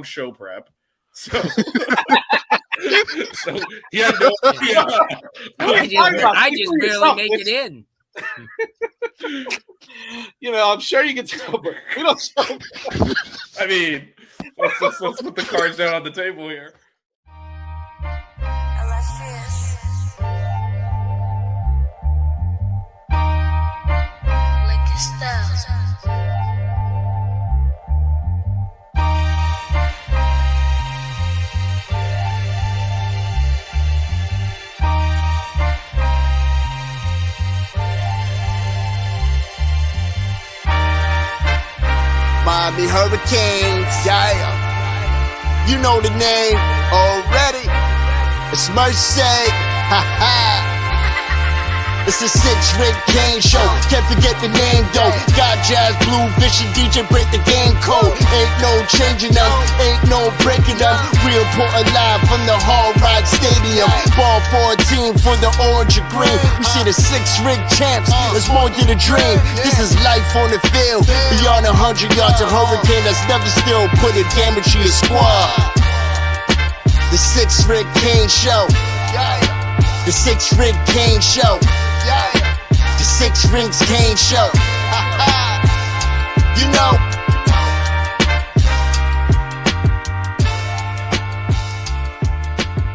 around show prep. So, so he had no idea. I just barely make it in. I'm sure you can tell, but we don't show. I mean, let's put the cards down on the table here. Miami Hurricanes, yeah. You know the name already. It's Mercy, ha ha. It's a 6-ring Kane show. Can't forget the name though. Got Jazz, Blue, Vision, DJ break the game code. Ain't no changing them, ain't no breaking them. Real Portland live from the Hard Rock Stadium. Ball 14 for the orange and green. We see the 6-ring champs. It's more than a dream. This is life on the field. Beyond 100 yards, a hurricane that's never still put a damage to your squad. The 6-ring Kane show. The 6-ring Kane show. The 6 Rings Kane show. You know.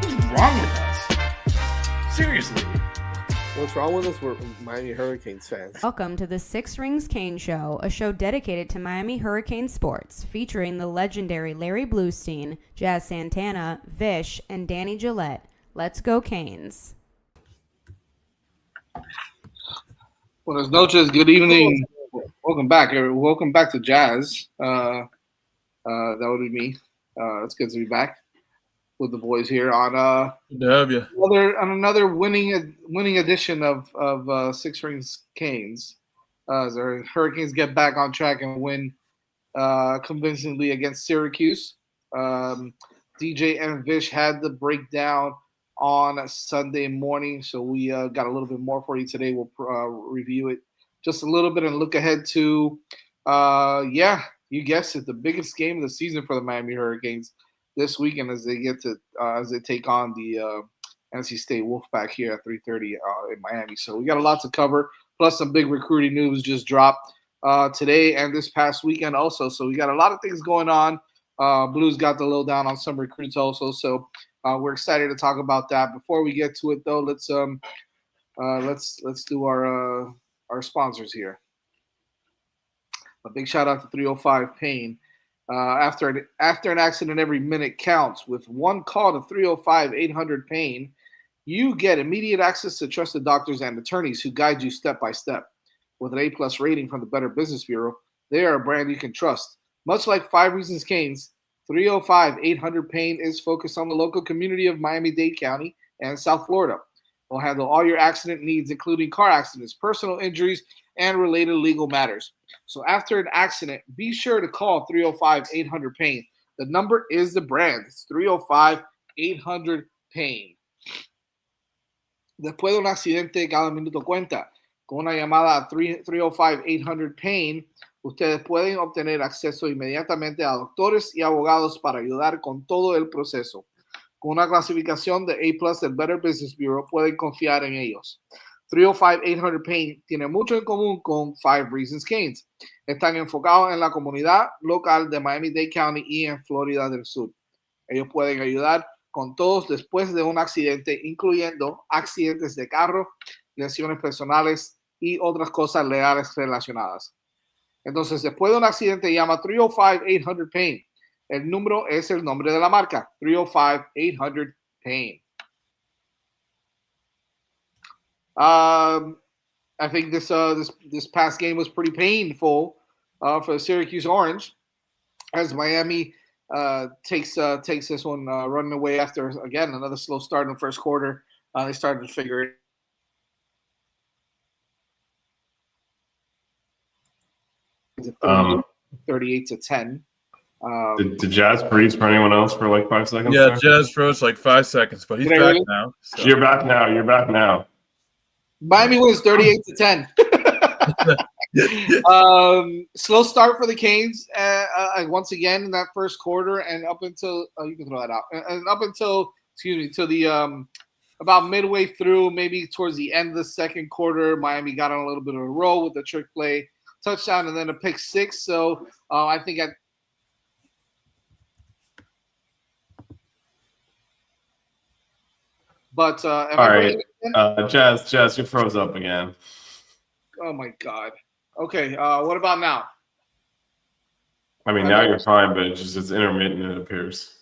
What's wrong with us? Seriously. What's wrong with us? We're Miami Hurricanes fans. Welcome to the 6 Rings Kane Show, a show dedicated to Miami Hurricane sports, featuring the legendary Larry Bluestein, Jazz Santana, Vish, and Danny Gillette. Let's go Canes. Buenas noches, good evening. Welcome back. Welcome back to Jazz. That would be me. It's good to be back with the boys here on another winning edition of 6 Rings Canes. As our Hurricanes get back on track and win convincingly against Syracuse. DJ and Vish had the breakdown on a Sunday morning, so we got a little bit more for you today. We'll review it just a little bit and look ahead to, you guessed it, the biggest game of the season for the Miami Hurricanes this weekend as they take on the NC State Wolfpack here at 3:30 in Miami. So we got a lot to cover, plus some big recruiting news just dropped today and this past weekend also. So we got a lot of things going on. Blues got the lowdown on some recruits also. So we're excited to talk about that. Before we get to it, though, let's do our sponsors here. A big shout out to 305 Pain. After an accident, every minute counts. With one call to 305-800 Pain, you get immediate access to trusted doctors and attorneys who guide you step by step. With an A+ rating from the Better Business Bureau, they are a brand you can trust. Much like 5 Reasons Canes, 305-800 Pain is focused on the local community of Miami-Dade County and South Florida. We'll handle all your accident needs, including car accidents, personal injuries, and related legal matters. So after an accident, be sure to call 305-800 Pain. The number is the brand. It's 305-800 Pain. Después de un accidente, cada minuto cuenta. Con una llamada a 305-800 Pain, ustedes pueden obtener acceso inmediatamente a doctores y abogados para ayudar con todo el proceso. Con una clasificación de A+ del Better Business Bureau, pueden confiar en ellos. 305-800 Pain tiene mucho en común con 5 Reasons Canes. Están enfocados en la comunidad local de Miami-Dade County y en Florida del Sur. Ellos pueden ayudar con todos después de un accidente, incluyendo accidentes de carro, lesiones personales y otras cosas legales relacionadas. Entonces, después de un accidente, llama 305-800 Pain. El número es el nombre de la marca, 305-800 Pain. I think this past game was pretty painful for the Syracuse Orange, as Miami takes this one running away after, again, another slow start in the first quarter. They started to figure it. 38-10. Did Jazz freeze for anyone else for like 5 seconds? Yeah, there? Jazz froze like 5 seconds, but he's back now. So. You're back now. Miami wins 38-10. Slow start for the Canes once again in that first quarter, and up until you can throw that out, and up until till the about midway through, maybe towards the end of the second quarter, Miami got on a little bit of a roll with the trick play touchdown and then a pick six. So I think But all right, Jazz, you froze up again. Oh my God. Okay, what about now? I mean, now you're fine, but it's intermittent. It appears.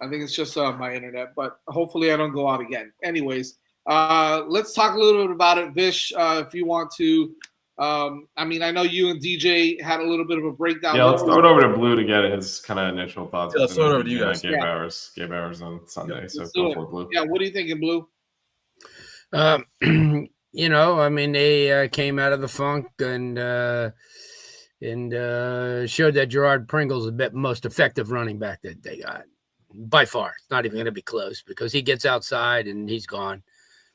I think it's just my internet, but hopefully I don't go out again. Anyways, let's talk a little bit about it, Vish. If you want to, I mean, I know you and DJ had a little bit of a breakdown. Yeah, let's throw it over to Blue to get his kind of initial thoughts. Yeah, let's throw it over to you guys. Gabe Bowers on Sunday. Yeah, so go for it, Blue. Yeah, what are you thinking, Blue? You know, I mean, they came out of the funk and showed that Gerard Pringle's the most effective running back that they got. By far. It's not even going to be close because he gets outside and he's gone.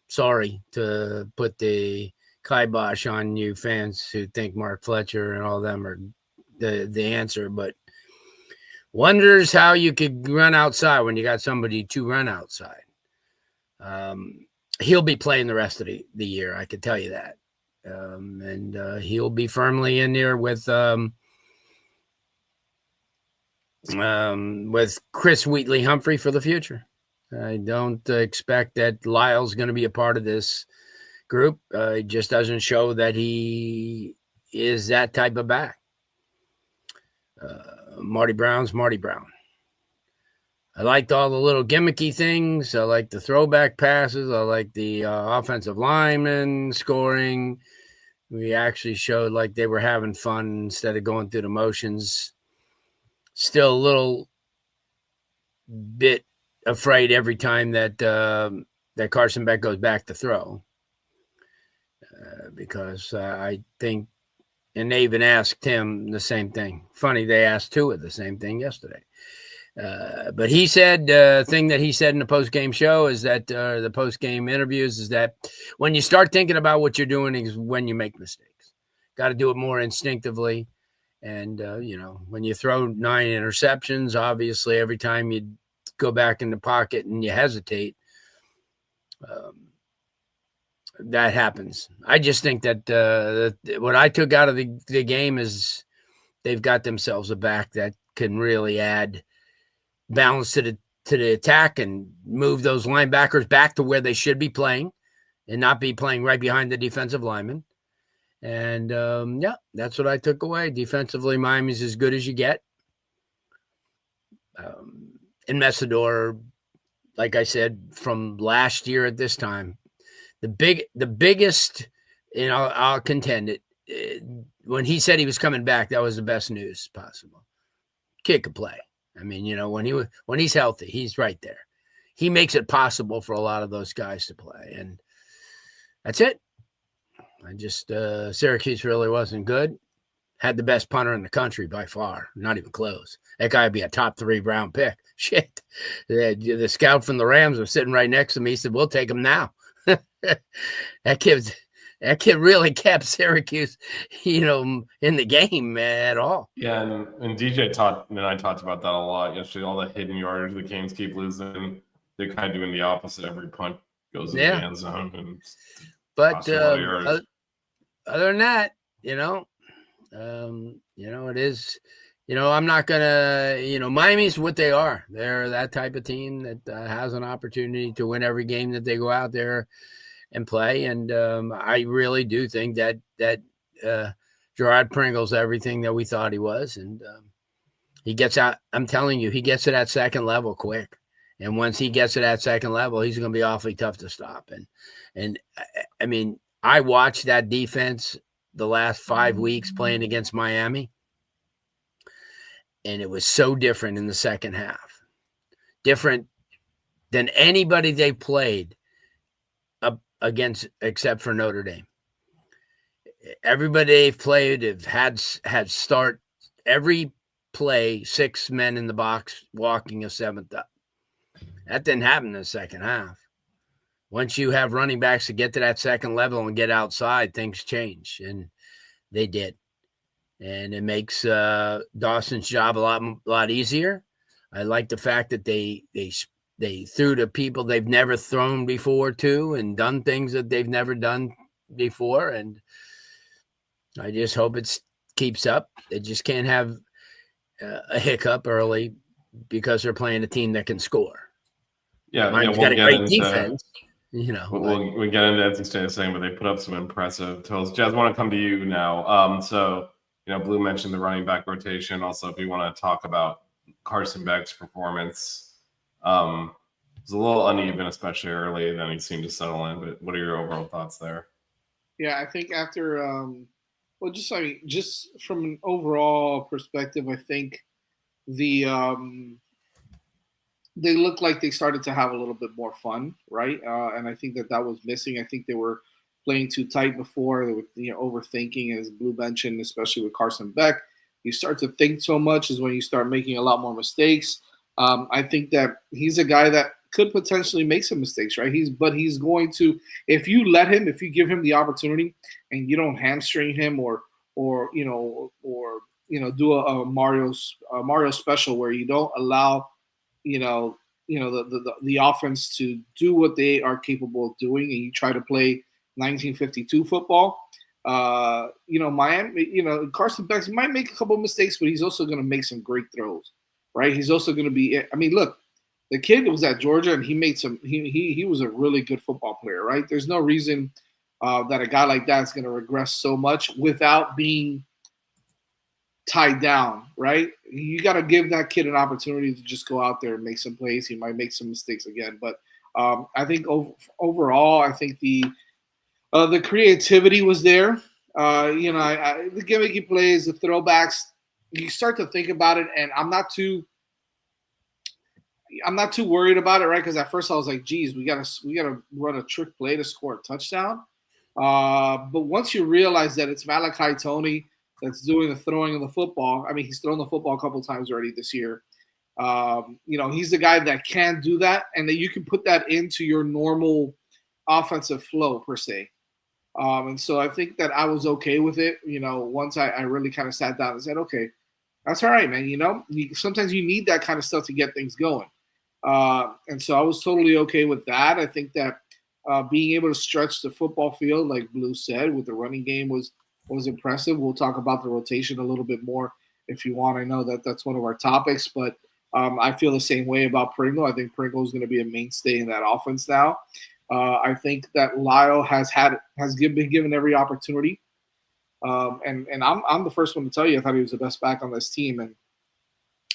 Sorry to put the kibosh on you fans who think Mark Fletcher and all them are the answer, but wonders how you could run outside when you got somebody to run outside. He'll be playing the rest of the year, I can tell you that. And he'll be firmly in there with Chris Wheatley-Humphrey for the future. I don't expect that Lyle's going to be a part of this group. It just doesn't show that he is that type of back. Marty Brown's Marty Brown. I liked all the little gimmicky things. I like the throwback passes. I like the offensive linemen scoring. We actually showed like they were having fun instead of going through the motions. Still a little bit afraid every time that that Carson Beck goes back to throw because I think, and they even asked him the same thing. Funny, they asked Tua the same thing yesterday. But he said the thing that he said in the post-game show is that the post-game interviews is that when you start thinking about what you're doing is when you make mistakes. Got to do it more instinctively. And, when you throw 9 interceptions, obviously every time you go back in the pocket and you hesitate, that happens. I just think that what I took out of the game is they've got themselves a back that can really add balance to the attack and move those linebackers back to where they should be playing and not be playing right behind the defensive lineman. And, that's what I took away. Defensively, Miami's as good as you get. And Messidor, like I said, from last year at this time, the biggest, I'll contend it. When he said he was coming back, that was the best news possible. Kid could play. I mean, when he's healthy, he's right there. He makes it possible for a lot of those guys to play. And that's it. I just Syracuse really wasn't good. Had the best punter in the country by far, not even close. That guy would be a top 3 round pick. Shit, the scout from the Rams was sitting right next to me. He said, "We'll take him now." That kid really kept Syracuse, in the game at all. Yeah, and DJ and I talked about that a lot yesterday. All the hidden yardage the Canes keep losing. They're kind of doing the opposite. Every punt goes in the end zone. But other than that, it is. I'm not gonna. Miami's what they are. They're that type of team that has an opportunity to win every game that they go out there and play. And I really do think that Gerard Pringle's everything that we thought he was, and he gets out. I'm telling you, he gets to that second level quick. And once he gets to that second level, he's going to be awfully tough to stop. And I mean, I watched that defense the last 5 weeks playing against Miami, and it was so different in the second half, different than anybody they played up against except for Notre Dame. Everybody they've played have had start every play 6 men in the box walking a 7th up. That didn't happen in the second half. Once you have running backs to get to that second level and get outside, things change. And They did. And it makes Dawson's job a lot easier. I like the fact that they threw to people they've never thrown before to, and done things that they've never done before. And I just hope it keeps up. They just can't have a hiccup early because they're playing a team that can score. Yeah, Mine's we'll got a get great into, defense. We'll get into NC State in a second, but they put up some impressive totals. Jazz, I want to come to you now. So, Blue mentioned the running back rotation. Also, if you want to talk about Carson Beck's performance, it was a little uneven, especially early. Then he seemed to settle in. But what are your overall thoughts there? Yeah, I think after, just from an overall perspective, I think they looked like they started to have a little bit more fun, right? And I think that was missing. I think they were playing too tight before. They were, overthinking, as Blue mentioned, especially with Carson Beck. You start to think so much is when you start making a lot more mistakes. I think that he's a guy that could potentially make some mistakes, right? But he's going to, if you give him the opportunity, and you don't hamstring him or do a Mario special where you don't allow the offense to do what they are capable of doing, and you try to play 1952 football. Miami, Carson Beck might make a couple of mistakes, but he's also going to make some great throws, right? He's also going to be. I mean, look, the kid was at Georgia, and he made some. He was a really good football player, right? There's no reason that a guy like that is going to regress so much without being tied down, right? You got to give that kid an opportunity to just go out there and make some plays. He might make some mistakes again, but I think overall, I think the creativity was there. The gimmicky plays, the throwbacks. You start to think about it, and I'm not too worried about it, right? Because at first I was like, "Geez, we gotta run a trick play to score a touchdown." But once you realize that it's Malachi Tony that's doing the throwing of the football, I mean, he's thrown the football a couple times already this year. He's the guy that can do that, and that you can put that into your normal offensive flow per se. And so I think that I was okay with it. Once I really kind of sat down and said, okay, that's all right, man. Sometimes you need that kind of stuff to get things going. And so I was totally okay with that. I think that being able to stretch the football field, like Blue said, with the running game was impressive. We'll talk about the rotation a little bit more if you want. I know that that's one of our topics, but I feel the same way about Pringle. I think Pringle is going to be a mainstay in that offense now. I think that Lyle has been given every opportunity, and I'm the first one to tell you I thought he was the best back on this team, and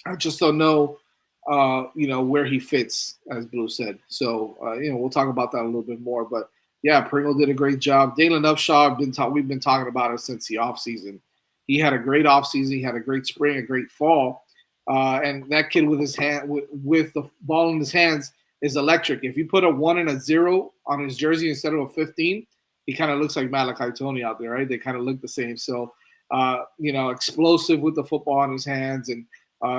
I just don't know, where he fits, as Blue said. So we'll talk about that a little bit more. But yeah, Pringle did a great job. Dalen Upshaw, we've been talking about it since the offseason. He had a great offseason. He had a great spring, a great fall, and that kid with the ball in his hands is electric. If you put a 1 and a 0 on his jersey instead of a 15, he kind of looks like Malachi Tony out there, right? They kind of look the same. So, explosive with the football in his hands. And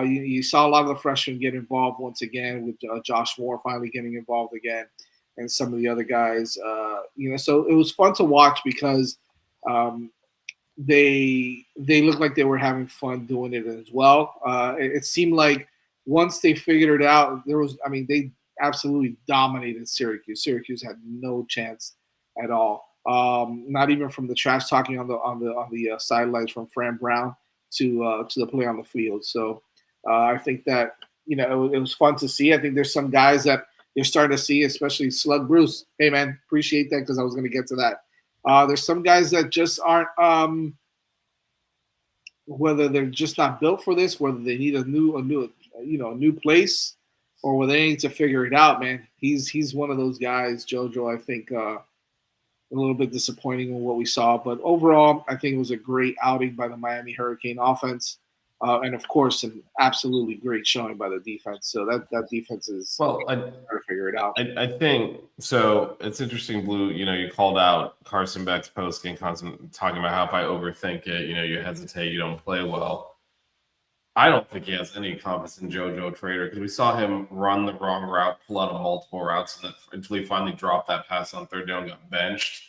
you saw a lot of the freshmen get involved once again, with Josh Moore finally getting involved again, and some of the other guys. So it was fun to watch because they looked like they were having fun doing it as well. It seemed like once they figured it out, they absolutely dominated Syracuse. Syracuse had no chance at all. Not even from the trash talking on the sidelines from Fran Brown to the play on the field. So I think that it was fun to see. I think there's some guys that you're starting to see, especially Slug Bruce. Hey man, appreciate that, because I was going to get to that. There's some guys that just aren't. Whether they're just not built for this, whether they need a new place, or whether they need to figure it out, man. He's one of those guys, JoJo. I think a little bit disappointing in what we saw, but overall, I think it was a great outing by the Miami Hurricane offense, and of course, an absolutely great showing by the defense. So that defense is trying to figure it out. I think so. It's interesting, Blue. You called out Carson Beck's post game, talking about how if I overthink it, you hesitate, you don't play well. I don't think he has any confidence in JoJo Trader, because we saw him run the wrong route, pull out of multiple routes, until he finally dropped that pass on third down and got benched.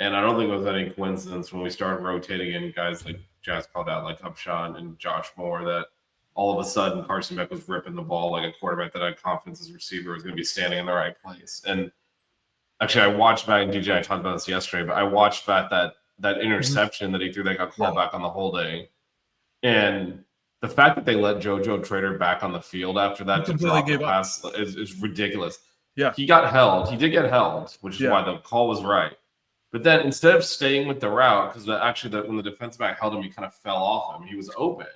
And I don't think it was any coincidence when we started rotating in guys like Jazz called out, like Upshawn and Josh Moore, that all of a sudden Carson Beck was ripping the ball like a quarterback that had confidence as a receiver was going to be standing in the right place. And actually, I watched back, and DJ, I talked about this yesterday, but I watched back that interception that he threw that got called back on the holding. And the fact that they let JoJo Trader back on the field after that to drop the pass is ridiculous. Yeah. He got held. He did get held, which is why the call was right. But then instead of staying with the route, because when the defensive back held him, he kind of fell off him. He was open.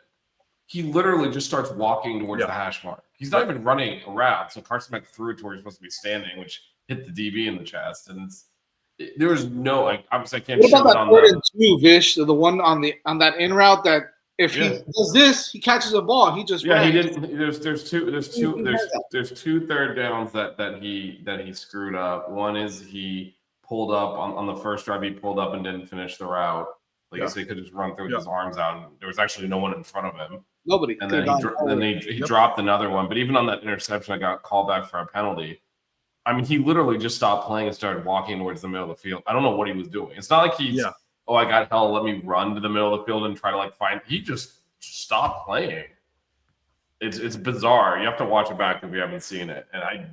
He literally just starts walking towards the hash mark. He's not even running a route. So Carson Beck threw it to where he's supposed to be standing, which hit the DB in the chest. And there was no, obviously I can't What show about it on that 3rd and 2, Vish? The one on that in route that if he does this, he catches a ball. He just he didn't. There's two third downs that he screwed up. One is he pulled up on the first drive. He pulled up and didn't finish the route. So he could just run through with his arms out. And there was actually no one in front of him. Nobody. And then he dropped another one. But even on that interception, I got called back for a penalty. I mean, he literally just stopped playing and started walking towards the middle of the field. I don't know what he was doing. It's not like he's, I got hell, let me run to the middle of the field and try to find. He just stopped playing. It's bizarre. You have to watch it back if you haven't seen it. And I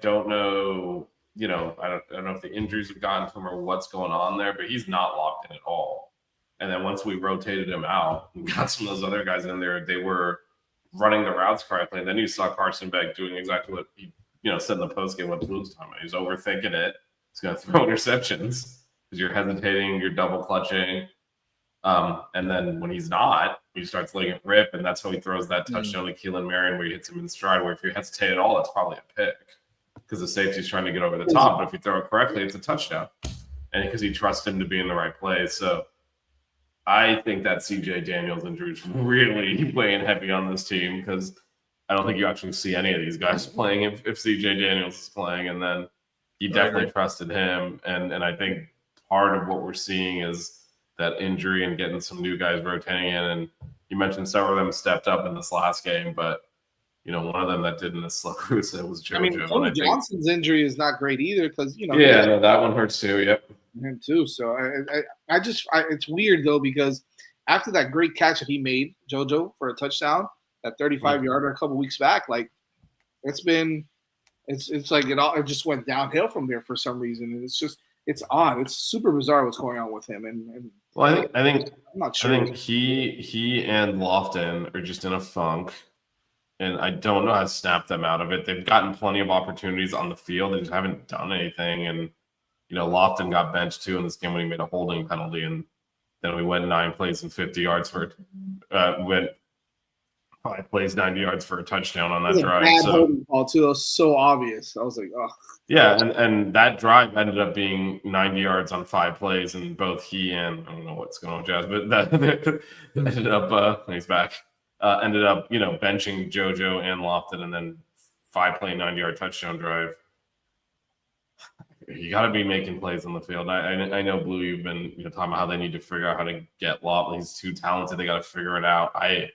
don't know. I don't know if the injuries have gotten to him or what's going on there, but he's not locked in at all. And then once we rotated him out and got some of those other guys in there, they were running the routes correctly. And then you saw Carson Beck doing exactly what he said in the postgame what Blue's talking about. He's overthinking it. He's going to throw interceptions because you're hesitating, you're double clutching. And then when he's not, he starts letting it rip, and that's how he throws that touchdown to Keelan Marion where he hits him in stride, where if you hesitate at all, it's probably a pick because the safety's trying to get over the top. But if you throw it correctly, it's a touchdown. And because he trusts him to be in the right place. So I think that CJ Daniels injury is really weighing heavy on this team because I don't think you actually see any of these guys playing if CJ Daniels is playing. And then he definitely trusted him. And I think part of what we're seeing is that injury and getting some new guys rotating in. And you mentioned several of them stepped up in this last game, but one of them that didn't was JoJo. I mean, Tony Johnson's injury is not great either because that one hurts too. Yep, him too. So I just it's weird though because after that great catch that he made, JoJo, for a touchdown, that 35-yarder a couple weeks back, it's like it just went downhill from there for some reason, and it's odd. It's super bizarre what's going on with him. And well, I think I'm not sure. I think he and Lofton are just in a funk. And I don't know how to snap them out of it. They've gotten plenty of opportunities on the field. They just haven't done anything. And, Lofton got benched too in this game when he made a holding penalty. And then we went 9 plays and 50 yards went 5 plays, 90 yards for a touchdown on that drive. Bad holding call too. That was so obvious. I was like, oh. Yeah, and that drive ended up being 90 yards on 5 plays. And both he and, I don't know what's going on with Jazz, but that ended up, he's back. Ended up, benching JoJo and Lofton, and then 5-play 90-yard touchdown drive. You got to be making plays on the field. I know, Blue, you've been talking about how they need to figure out how to get Lofton. He's too talented. They got to figure it out. I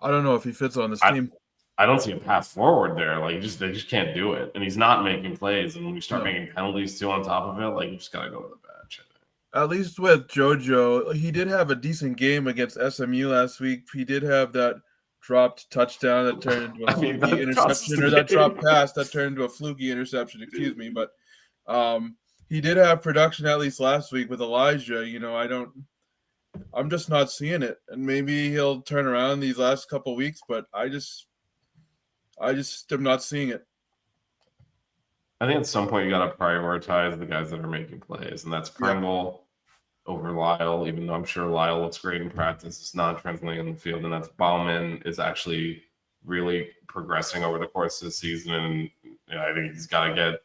don't know if he fits on this team. I don't see a path forward there. They just can't do it. And he's not making plays. And when you start making penalties too on top of it, you just got to go to the bench. At least with JoJo, he did have a decent game against SMU last week. He did have that dropped touchdown that turned into a fluky interception, or that dropped pass that turned into a fluky interception, excuse me. But he did have production at least last week with Elijah. I'm just not seeing it. And maybe he'll turn around these last couple weeks, but I just am not seeing it. I think at some point you got to prioritize the guys that are making plays, and that's Pringle over Lyle, even though I'm sure Lyle looks great in practice. It's not translating in the field, and that's Bauman is actually really progressing over the course of the season, and I think he's got to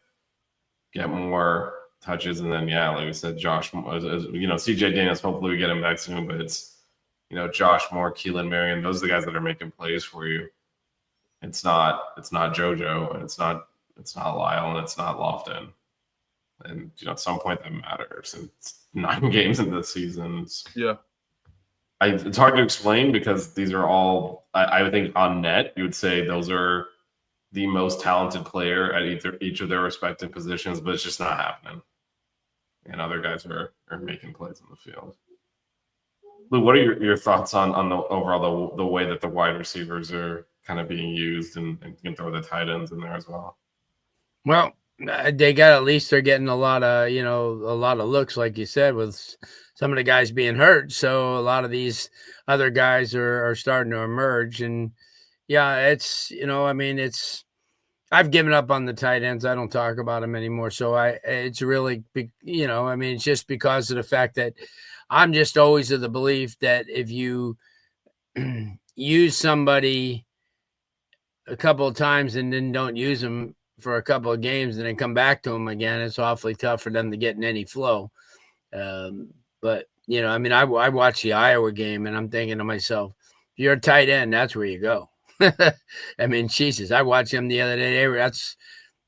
get more touches. And then, like we said, Josh, CJ Daniels, hopefully we get him back soon, but it's, Josh Moore, Keelan Marion, those are the guys that are making plays for you. It's not JoJo, and it's not Lyle, and it's not Lofton. And, at some point that matters. And it's 9 games into the season. It's hard to explain because these are all, I think on net, you would say those are the most talented player at each of their respective positions, but it's just not happening. and other guys are making plays on the field. Lou, what are your thoughts on the overall the way that the wide receivers are kind of being used, and you can throw the tight ends in there as well? Well, they got, at least they're getting a lot of looks, like you said, with some of the guys being hurt. So a lot of these other guys are starting to emerge. And yeah, it's, I've given up on the tight ends. I don't talk about them anymore. So it's really, it's just because of the fact that I'm just always of the belief that if you use somebody a couple of times and then don't use them for a couple of games and then come back to them again, it's awfully tough for them to get in any flow. But, I watched the Iowa game and I'm thinking to myself, if you're a tight end, that's where you go. I mean, Jesus, I watched them the other day.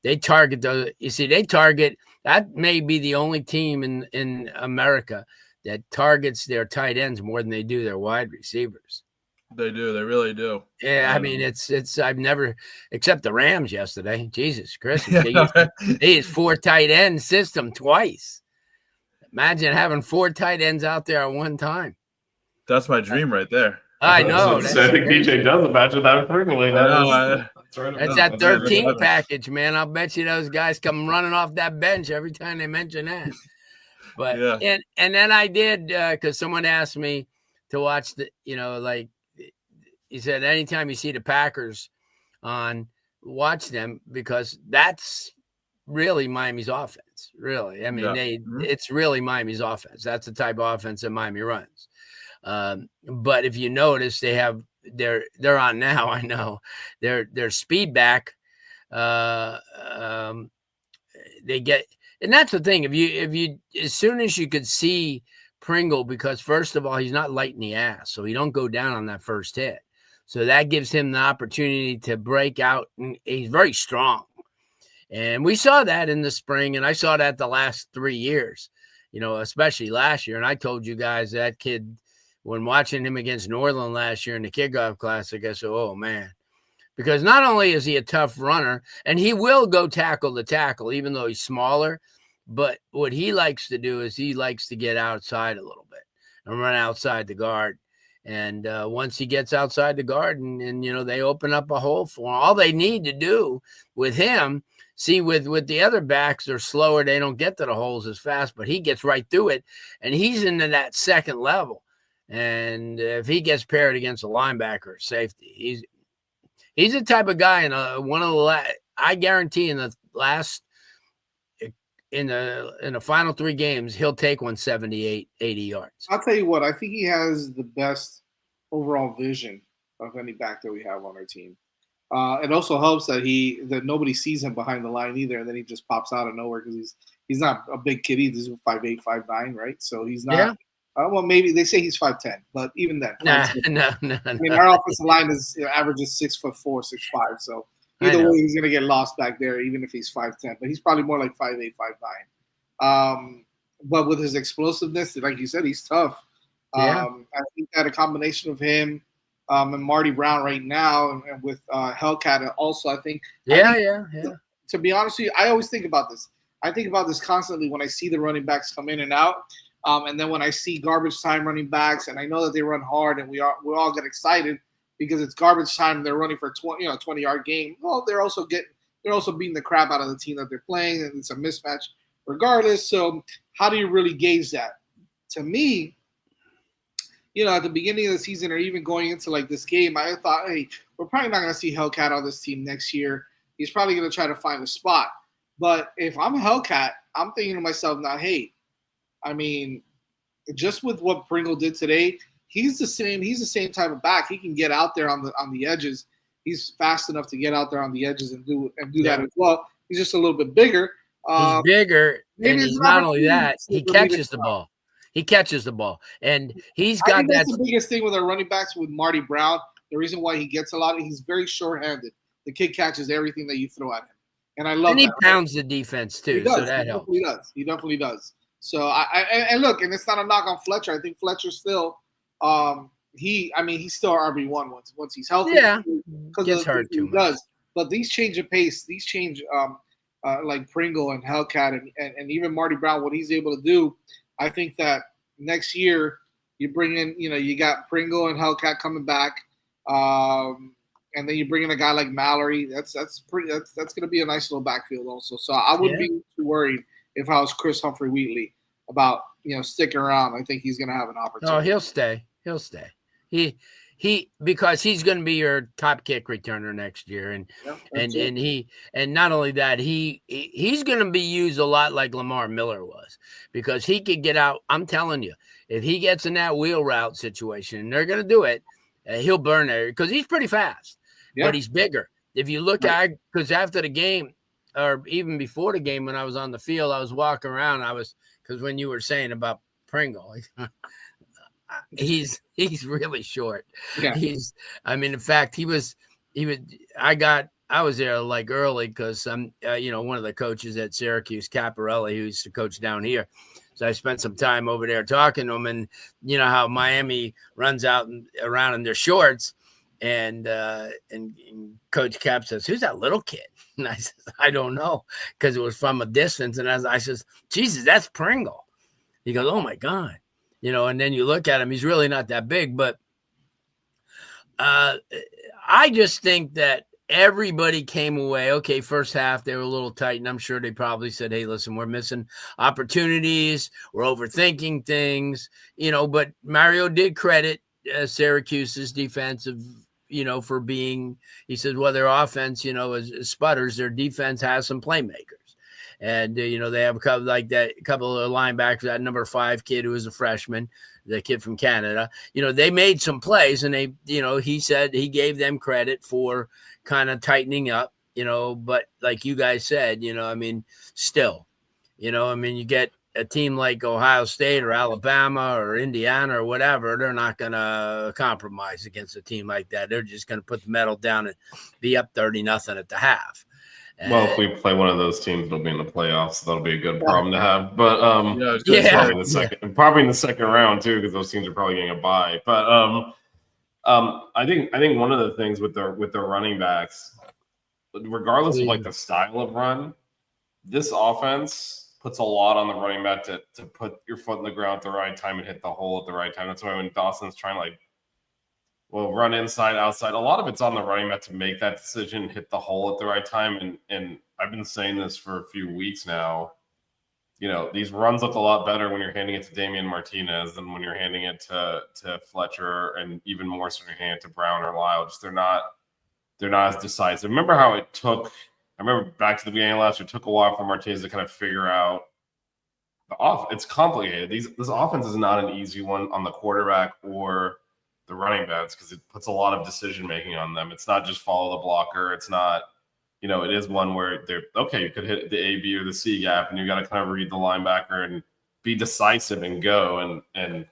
They target those. You see, that may be the only team in America that targets their tight ends more than they do their wide receivers. They do. They really do. Yeah, I mean, it's. I've never, except the Rams yesterday. Jesus Christ, they used 4 tight end system twice. Imagine having 4 tight ends out there at one time. That's my dream right there. I know. I think DJ does imagine that frequently. That's that 13 package, man. I'll bet you those guys come running off that bench every time they mention that. But yeah. And then I did, because someone asked me to watch he said, anytime you see the Packers on, watch them, because that's really Miami's offense. Really, I mean, it's really Miami's offense. That's the type of offense that Miami runs. But if you notice, they're on now. I know their speed back. They get, and that's the thing. If you as soon as you could see Pringle, because first of all, he's not light in the ass, so he don't go down on that first hit. So that gives him the opportunity to break out, and he's very strong. And we saw that in the spring, and I saw that the last 3 years, especially last year. And I told you guys that kid, when watching him against Northern last year in the kickoff classic, I said, oh, man. Because not only is he a tough runner, and he will go tackle to tackle, even though he's smaller, but what he likes to do is he likes to get outside a little bit and run outside the guard. And once he gets outside the guard and they open up a hole for him, all they need to do with him, see, with the other backs, they're slower. They don't get to the holes as fast, but he gets right through it. And he's into that second level. And if he gets paired against a linebacker or safety, he's the type of guy I guarantee in the final 3 games, he'll take 178, 80 yards. I'll tell you what, I think he has the best overall vision of any back that we have on our team. It also helps that nobody sees him behind the line either, and then he just pops out of nowhere because he's not a big kid either. He's 5'8", 5'9", right? So he's not. Yeah. Well, maybe they say he's 5'10", but even then, no. I mean, our offensive line averages 6'4", 6'5", so either way, he's gonna get lost back there, even if he's 5'10". But he's probably more like 5'8", 5'9". But with his explosiveness, like you said, he's tough. I think that a combination of him and Marty Brown right now, and with Hellcat also, I think. Yeah. To be honest with you, I always think about this. I think about this constantly when I see the running backs come in and out. And then when I see garbage time running backs, and I know that they run hard, and we all get excited because it's garbage time. They're running for a 20-yard game. Well, they're also beating the crap out of the team that they're playing, and it's a mismatch regardless. So how do you really gauge that? To me, at the beginning of the season or even going into like this game, I thought, hey, we're probably not going to see Hellcat on this team next year. He's probably going to try to find a spot. But if I'm Hellcat, I'm thinking to myself now, hey, I mean, just with what Pringle did today, he's the same type of back. He can get out there on the edges. He's fast enough to get out there on the edges and do that as well. He's just a little bit bigger. He's bigger, and he's not only that, he catches the ball. He catches the ball, and he's got that. That's the biggest thing with our running backs with Marty Brown. The reason why he gets a lot, he's very short-handed. The kid catches everything that you throw at him, and I love. And he pounds the defense too, so that helps. He definitely does. So I look, and it's not a knock on Fletcher. I think Fletcher still, he's still RB1 once he's healthy. Yeah, gets hurt too much. But these change of pace, like Pringle and Hellcat and even Marty Brown, what he's able to do, I think that next year you bring in, you got Pringle and Hellcat coming back, and then you bring in a guy like Mallory. That's going to be a nice little backfield also. So I wouldn't be too worried if I was Chris Humphrey Wheatley about sticking around. I think he's going to have an opportunity. Oh, he'll stay. He'll stay. Because he's going to be your top kick returner next year, and not only that, he's going to be used a lot like Lamar Miller was, because he could get out. I'm telling you, if he gets in that wheel route situation, and they're going to do it, he'll burn there because he's pretty fast, but he's bigger. If you look at, because after the game, or even before the game, when I was on the field, I was walking around. Because when you were saying about Pringle. He's really short. Yeah. In fact, I was there like early because I'm, one of the coaches at Syracuse, Caparelli, who used to coach down here. So I spent some time over there talking to him, and you know how Miami runs out and around in their shorts, and Coach Cap says, "Who's that little kid?" And I said, "I don't know," because it was from a distance. And I says, "Jesus, that's Pringle." He goes, "Oh my God." And then you look at him, he's really not that big, but I just think that everybody came away. Okay, first half, they were a little tight, and I'm sure they probably said, hey, listen, we're missing opportunities. We're overthinking things, but Mario did credit Syracuse's defensive, for being, he said, well, their offense, is sputters. Their defense has some playmakers. And, they have a couple of linebackers, that number 5 kid who was a freshman, the kid from Canada. They made some plays, and they, he said he gave them credit for kind of tightening up, but like you guys said, still, you get a team like Ohio State or Alabama or Indiana or whatever, they're not going to compromise against a team like that. They're just going to put the medal down and be up 30-0 at the half. Well, if we play one of those teams, it'll be in the playoffs. So that'll be a good problem to have. But probably in the second round too, because those teams are probably getting a bye. But I think one of the things with their running backs, regardless of like the style of run, this offense puts a lot on the running back to put your foot in the ground at the right time and hit the hole at the right time. That's why when Dawson's trying to run inside, outside. A lot of it's on the running back to make that decision, hit the hole at the right time. And I've been saying this for a few weeks now. These runs look a lot better when you're handing it to Damian Martinez than when you're handing it to Fletcher, and even more so when you're handing it to Brown or Lyle. Just they're not as decisive. Remember how it took? I remember back to the beginning of last year, it took a while for Martinez to kind of figure out the off. It's complicated. This offense is not an easy one on the quarterback or the running backs, because it puts a lot of decision making on them. It's not just follow the blocker. It's not, it is one where you could hit the A, B, or the C gap, and you got to kind of read the linebacker and be decisive and go. And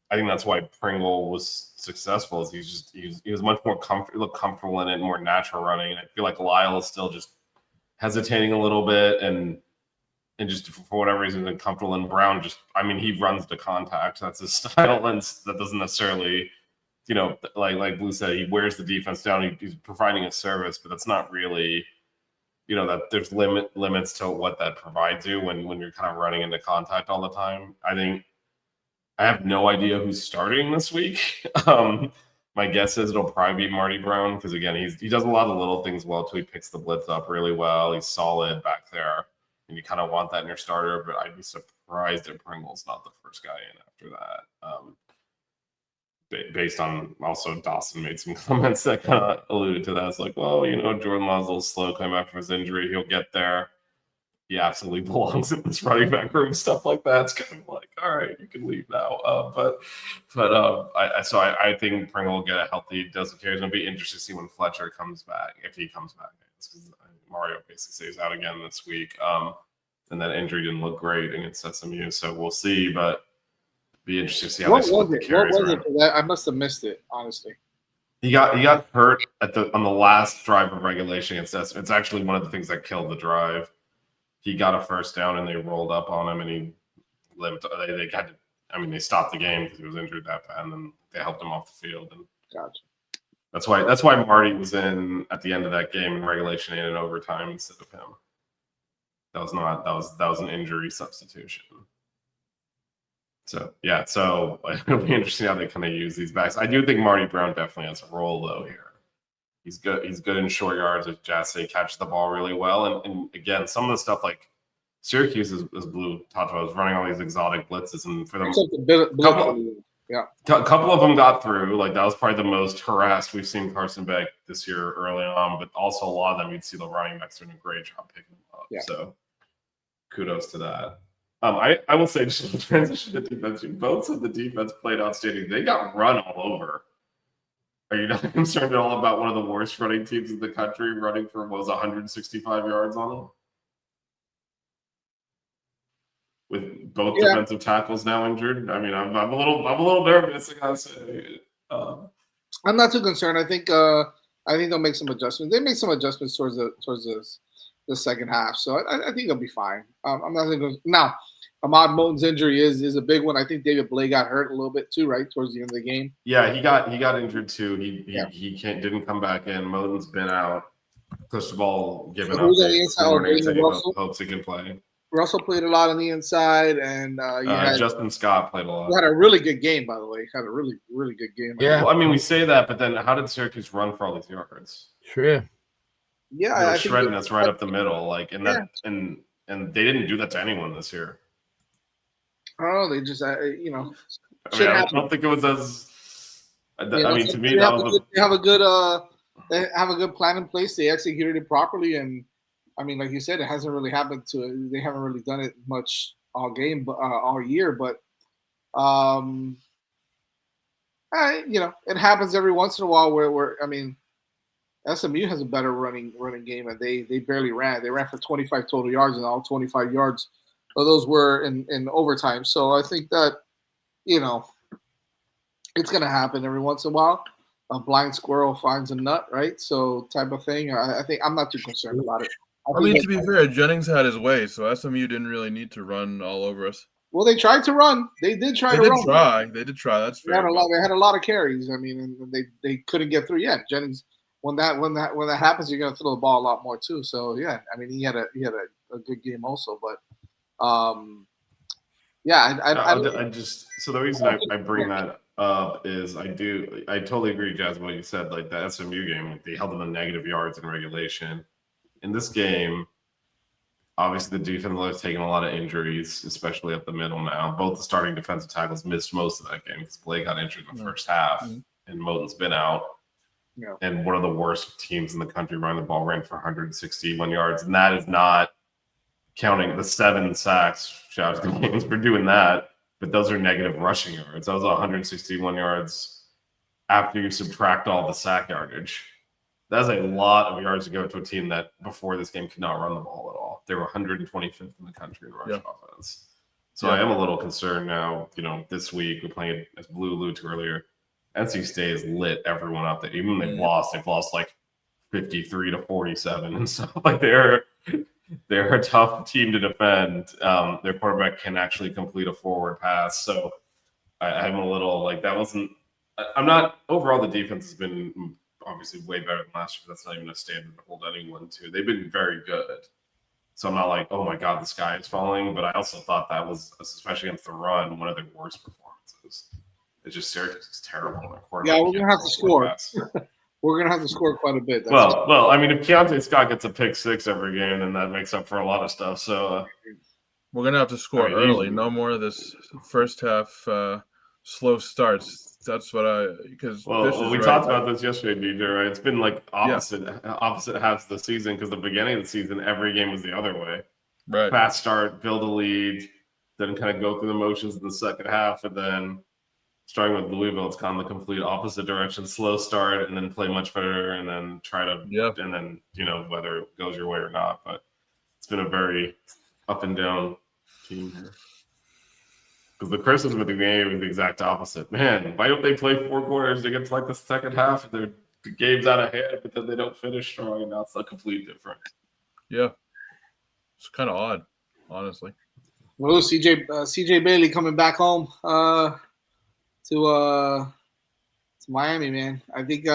I think that's why Pringle was successful. Is he was much more comfortable in it, more natural running. And I feel like Lyle is still just hesitating a little bit and just for whatever reason uncomfortable. And Brown he runs to contact. That's his style, and that doesn't necessarily, like Blue said, he wears the defense down. He's providing a service, but that's not really, that there's limits to what that provides you when you're kind of running into contact all the time. I have no idea who's starting this week. My guess is it'll probably be Marty Brown, because again, he does a lot of little things well too. He picks the blitz up really well. He's solid back there. And you kind of want that in your starter, but I'd be surprised if Pringle's not the first guy in after that. Based on also Dawson made some comments that kind of alluded to that. It's like, well, Jordan Love's a little slow coming back from his injury. He'll get there. He absolutely belongs in this running back room. Stuff like that. It's kind of like, all right, you can leave now. I think Pringle will get a healthy dose of carries. It'll be interesting to see when Fletcher comes back, if he comes back. Mario basically stays out again this week. And that injury didn't look great against SMU, so we'll see. But be interesting to see how they split the carries. What was it? I must have missed it, honestly. He got hurt on the last drive of regulation against SMU. It's actually one of the things that killed the drive. He got a first down and they rolled up on him, and he lived. They stopped the game because he was injured that bad, and then they helped him off the field. And gotcha. That's why Marty was in at the end of that game in regulation and in overtime instead of him. That was an injury substitution. So yeah, so it'll be interesting how they kind of use these backs. I do think Marty Brown definitely has a role though here. He's good. He's good in short yards. As Jazz say, catches the ball really well. And again, some of the stuff like Syracuse, as Blue talked about, was running all these exotic blitzes, and for them, couple of them got through. Like that was probably the most harassed we've seen Carson Beck this year early on. But also a lot of them, you'd see the running backs doing a great job picking them up. Yeah. So kudos to that. I will say, just to transition to defense, both of the defense played outstanding. They got run all over. Are you not concerned at all about one of the worst running teams in the country running for 165 yards on them? With both defensive tackles now injured, I mean, I'm a little nervous. I gotta say, I'm not too concerned. I think they'll make some adjustments. They make some adjustments towards the second half, so I think they'll be fine. I'm not going now. Ahmad Moten's injury is a big one. I think David Blake got hurt a little bit too, right towards the end of the game. Yeah, he got injured too. He didn't come back in. Moten's been out. Cristobal given up. Who's on the inside? Hopes he can play. Russell played a lot on the inside, and Justin Scott played a lot. He had a really good game, by the way. He had a really, really good game. Yeah, well, I mean, we say that, but then how did Syracuse run for all these yards? Sure. Yeah, they were shredding us right up the middle, and they didn't do that to anyone this year. Oh, they just I don't think it was as. To me, they have a good plan in place. They executed it properly, and I mean, like you said, it hasn't really happened to. They haven't really done it much all game, all year. But it happens every once in a while where SMU has a better running game, and they barely ran. They ran for 25 total yards, and all 25 yards of those were in overtime. So I think that it's going to happen every once in a while. A blind squirrel finds a nut, right? So type of thing. I think I'm not too concerned about it. I mean, to be fair, Jennings had his way, so SMU didn't really need to run all over us. Well, they tried to run. They did try to run. They did try. That's fair. They had a lot of carries. I mean, and they couldn't get through. Yeah, Jennings. When that happens, you're gonna throw the ball a lot more too. So yeah, I mean, he had a good game also. But so the reason I bring that up is I totally agree, Jazz, what you said. Like the SMU game, they held them to negative yards in regulation. In this game, obviously the defense has taken a lot of injuries, especially up the middle now. Both the starting defensive tackles missed most of that game because Blake got injured in the first half, and Moten's been out. Yeah. And one of the worst teams in the country running the ball ran for 161 yards, and that is not counting the 7 sacks. Shout out to the Canes for doing that, but those are negative rushing yards. That was 161 yards after you subtract all the sack yardage. That's a lot of yards to go to a team that before this game could not run the ball at all. They were 125th in the country in rush offense. So I am a little concerned now. This week we're playing, as Blue alluded to earlier, NC State has lit everyone up. That even they've lost like 53-47 and stuff. Like they're a tough team to defend. Their quarterback can actually complete a forward pass. So I'm a little like that wasn't. I'm not overall. The defense has been obviously way better than last year. That's not even a standard to hold anyone to. They've been very good. So I'm not like, oh my God, the sky is falling. But I also thought that was, especially against the run, one of their worst performances. It's just Syracuse is terrible. Yeah, we're gonna have to score. We're gonna have to score quite a bit. Well, I mean, if Keontae Scott gets a pick 6 every game, then that makes up for a lot of stuff. So we're gonna have to score early. No more of this first half slow starts. That's what because we talked about this yesterday, DJ. Right? It's been like opposite halves of the season because the beginning of the season, every game was the other way. Right. Fast start, build a lead, then kind of go through the motions in the second half, and then starting with Louisville, it's kind of the complete opposite direction. Slow start, and then play much better, and then try to, and then whether it goes your way or not. But it's been a very up and down team here. Because the criticism of the game is the exact opposite. Man, why don't they play 4 quarters to get to like the second half and the game's out of hand, but then they don't finish strong, and now it's like completely different. Yeah. It's kind of odd, honestly. Well, CJ Bailey coming back home to Miami, man. I think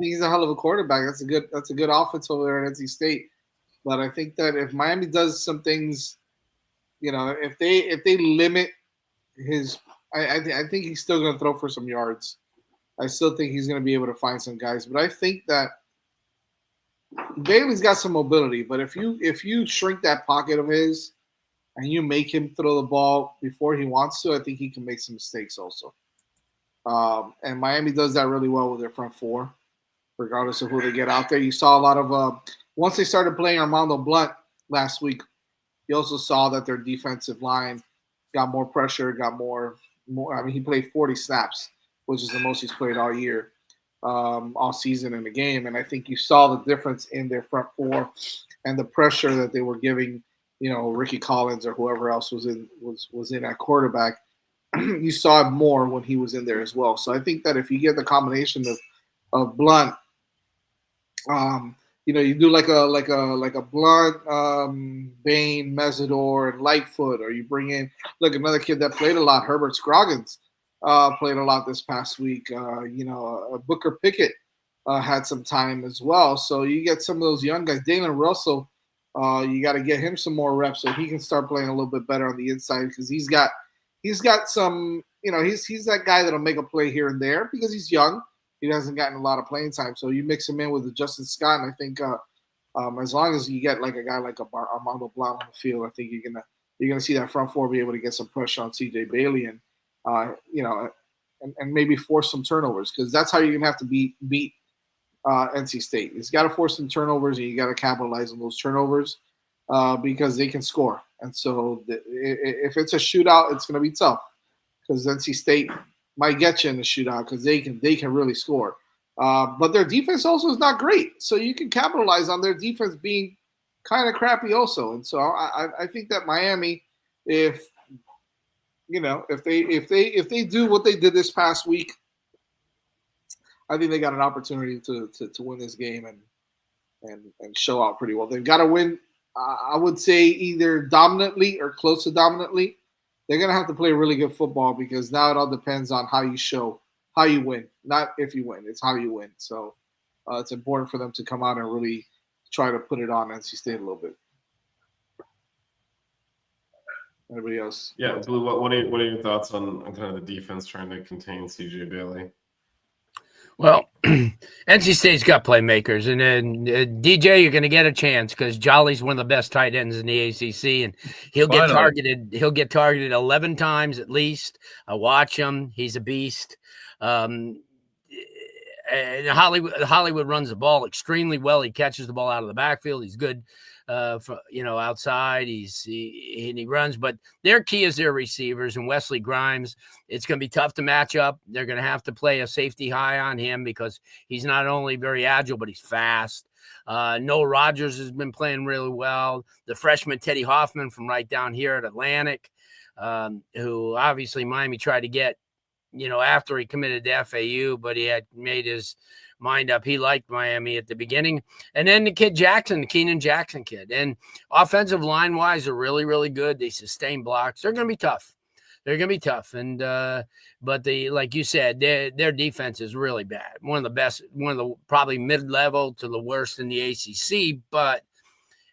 he's a hell of a quarterback. That's a good offense over there at NC State. But I think that if Miami does some things, if they limit his, I think he's still going to throw for some yards. I still think he's going to be able to find some guys. But I think that Bailey's got some mobility. But if you shrink that pocket of his and you make him throw the ball before he wants to, I think he can make some mistakes also. And Miami does that really well with their front four, regardless of who they get out there. You saw a lot of once they started playing Armando Blunt last week, you also saw that their defensive line got more pressure, got more. I mean, he played 40 snaps, which is the most he's played all year, all season in the game. And I think you saw the difference in their front four and the pressure that they were giving, Ricky Collins or whoever else was in at quarterback. You saw it more when he was in there as well. So I think that if you get the combination of Blunt, you do like a Blunt, Bain, Mesidor, and Lightfoot, or you bring in another kid that played a lot, Herbert Scroggins, played a lot this past week. Booker Pickett had some time as well. So you get some of those young guys. Dalen Russell, you got to get him some more reps so he can start playing a little bit better on the inside because he's got some. He's that guy that'll make a play here and there because he's young. He hasn't gotten a lot of playing time, so you mix him in with Justin Scott, and I think as long as you get like a guy like Armando Blount on the field, I think you're gonna see that front four be able to get some pressure on CJ Bailey and and maybe force some turnovers because that's how you're gonna have to beat NC State. He's got to force some turnovers, and you got to capitalize on those turnovers because they can score. And so if it's a shootout, it's gonna be tough because NC State might get you in the shootout because they can really score. But their defense also is not great. So you can capitalize on their defense being kind of crappy also. And so I think that Miami, if they do what they did this past week, I think they got an opportunity to win this game and show out pretty well. They've got to win, I would say, either dominantly or close to dominantly. They're going to have to play really good football because now it all depends on how you win. Not if you win, it's how you win. So it's important for them to come out and really try to put it on NC State a little bit. Anybody else? Yeah, Blue, what are your thoughts on kind of the defense trying to contain CJ Bailey? Well, NC State's got playmakers, and then DJ, you're going to get a chance because Jolly's one of the best tight ends in the ACC, and he'll get targeted. He'll get targeted 11 times at least. I watch him; he's a beast. And Hollywood runs the ball extremely well. He catches the ball out of the backfield. He's good. Outside, he runs, but their key is their receivers and Wesley Grimes. It's going to be tough to match up. They're going to have to play a safety high on him because he's not only very agile, but he's fast. Noah Rogers has been playing really well. The freshman Teddy Hoffman from right down here at Atlantic, who obviously Miami tried to get, after he committed to FAU, but he had made his mind up. He liked Miami at the beginning. And then the kid Jackson, the Keenan Jackson kid. And offensive line-wise, they're really, really good. They sustain blocks. They're going to be tough. And but like you said, their defense is really bad. One of the best, probably mid-level to the worst in the ACC. But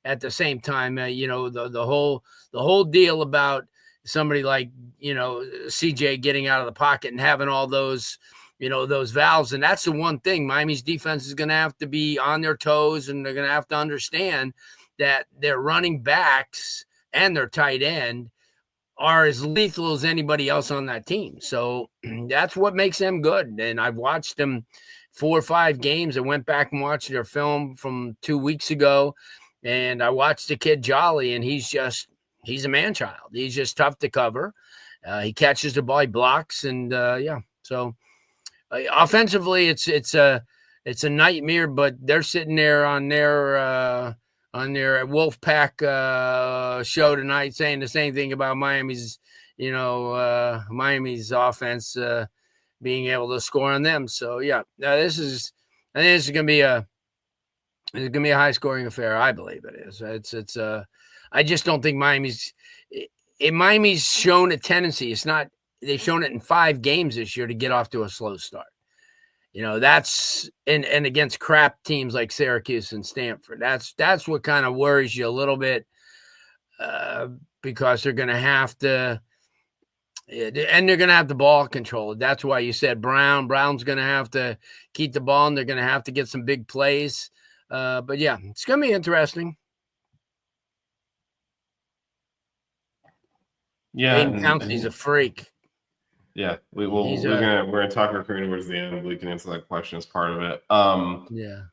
at the same time, the whole deal about somebody like, CJ getting out of the pocket and having all those valves. And that's the one thing Miami's defense is going to have to be on their toes, and they're going to have to understand that their running backs and their tight end are as lethal as anybody else on that team. So that's what makes them good. And I've watched them 4 or 5 games. I went back and watched their film from 2 weeks ago, and I watched the kid Jolly, and he's a man-child. He's just tough to cover. He catches the ball, he blocks, and so offensively, it's a nightmare. But they're sitting there on their Wolfpack show tonight, saying the same thing about Miami's offense being able to score on them. So I think this is going to be a high-scoring affair. I believe it is. I just don't think Miami's shown a tendency. They've shown it in 5 games this year to get off to a slow start. That's and against crap teams like Syracuse and Stanford. That's what kind of worries you a little bit, because they're going to have to, and they're going to have the ball control. That's why you said Brown's going to have to keep the ball, and they're going to have to get some big plays. But yeah, it's going to be interesting. Yeah, Aiden Pouncey's a freak. Yeah, we're gonna talk recruiting towards the end. We can answer that question as part of it. The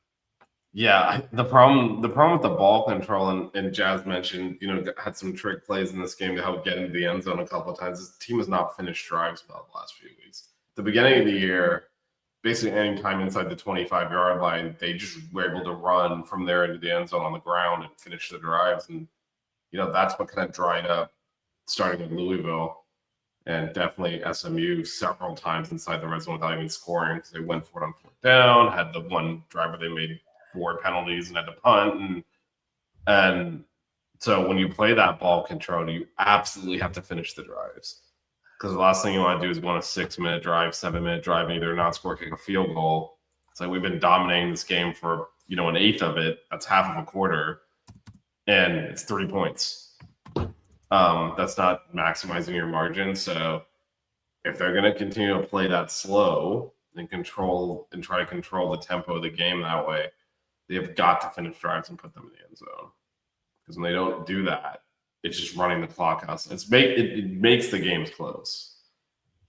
problem with the ball control, and Jazz mentioned, had some trick plays in this game to help get into the end zone a couple of times. This team has not finished drives well the last few weeks. At the beginning of the year, basically any time inside the 25-yard line, they just were able to run from there into the end zone on the ground and finish the drives. And that's what kind of dried up starting in Louisville. And definitely SMU several times inside the red zone without even scoring, because they went for it on fourth down, had the one drive where they made 4 penalties and had to punt. And so when you play that ball control, you absolutely have to finish the drives, because the last thing you want to do is go on a 6-minute drive, 7-minute drive, and either not score, kick a field goal. It's like we've been dominating this game for an eighth of it. That's half of a quarter, and it's 3 points. That's not maximizing your margin. So if they're going to continue to play that slow and try to control the tempo of the game that way, they've got to finish drives and put them in the end zone. Because when they don't do that, it's just running the clock out. It makes the games close.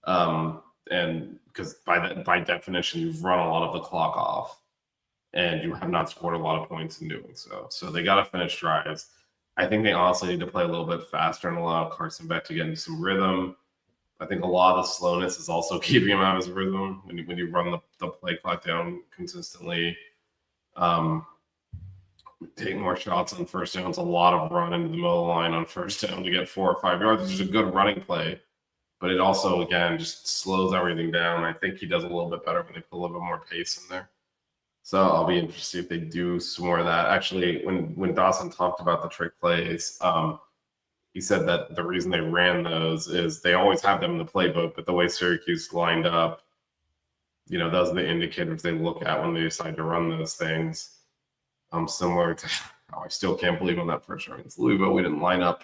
And because by definition, you've run a lot of the clock off, and you have not scored a lot of points in doing so. So they got to finish drives. I think they honestly need to play a little bit faster and allow Carson Beck to get into some rhythm. I think a lot of the slowness is also keeping him out of his rhythm when you run the play clock down consistently. Take more shots on first down. It's a lot of run into the middle of the line on first down to get 4 or 5 yards, which is a good running play. But it also, again, just slows everything down. I think he does a little bit better when they put a little bit more pace in there. So I'll be interested to see if they do some more of that. Actually, when Dawson talked about the trick plays, he said that the reason they ran those is they always have them in the playbook, but the way Syracuse lined up, those are the indicators they look at when they decide to run those things. Similar to I still can't believe on that first run against Louisville, we didn't line up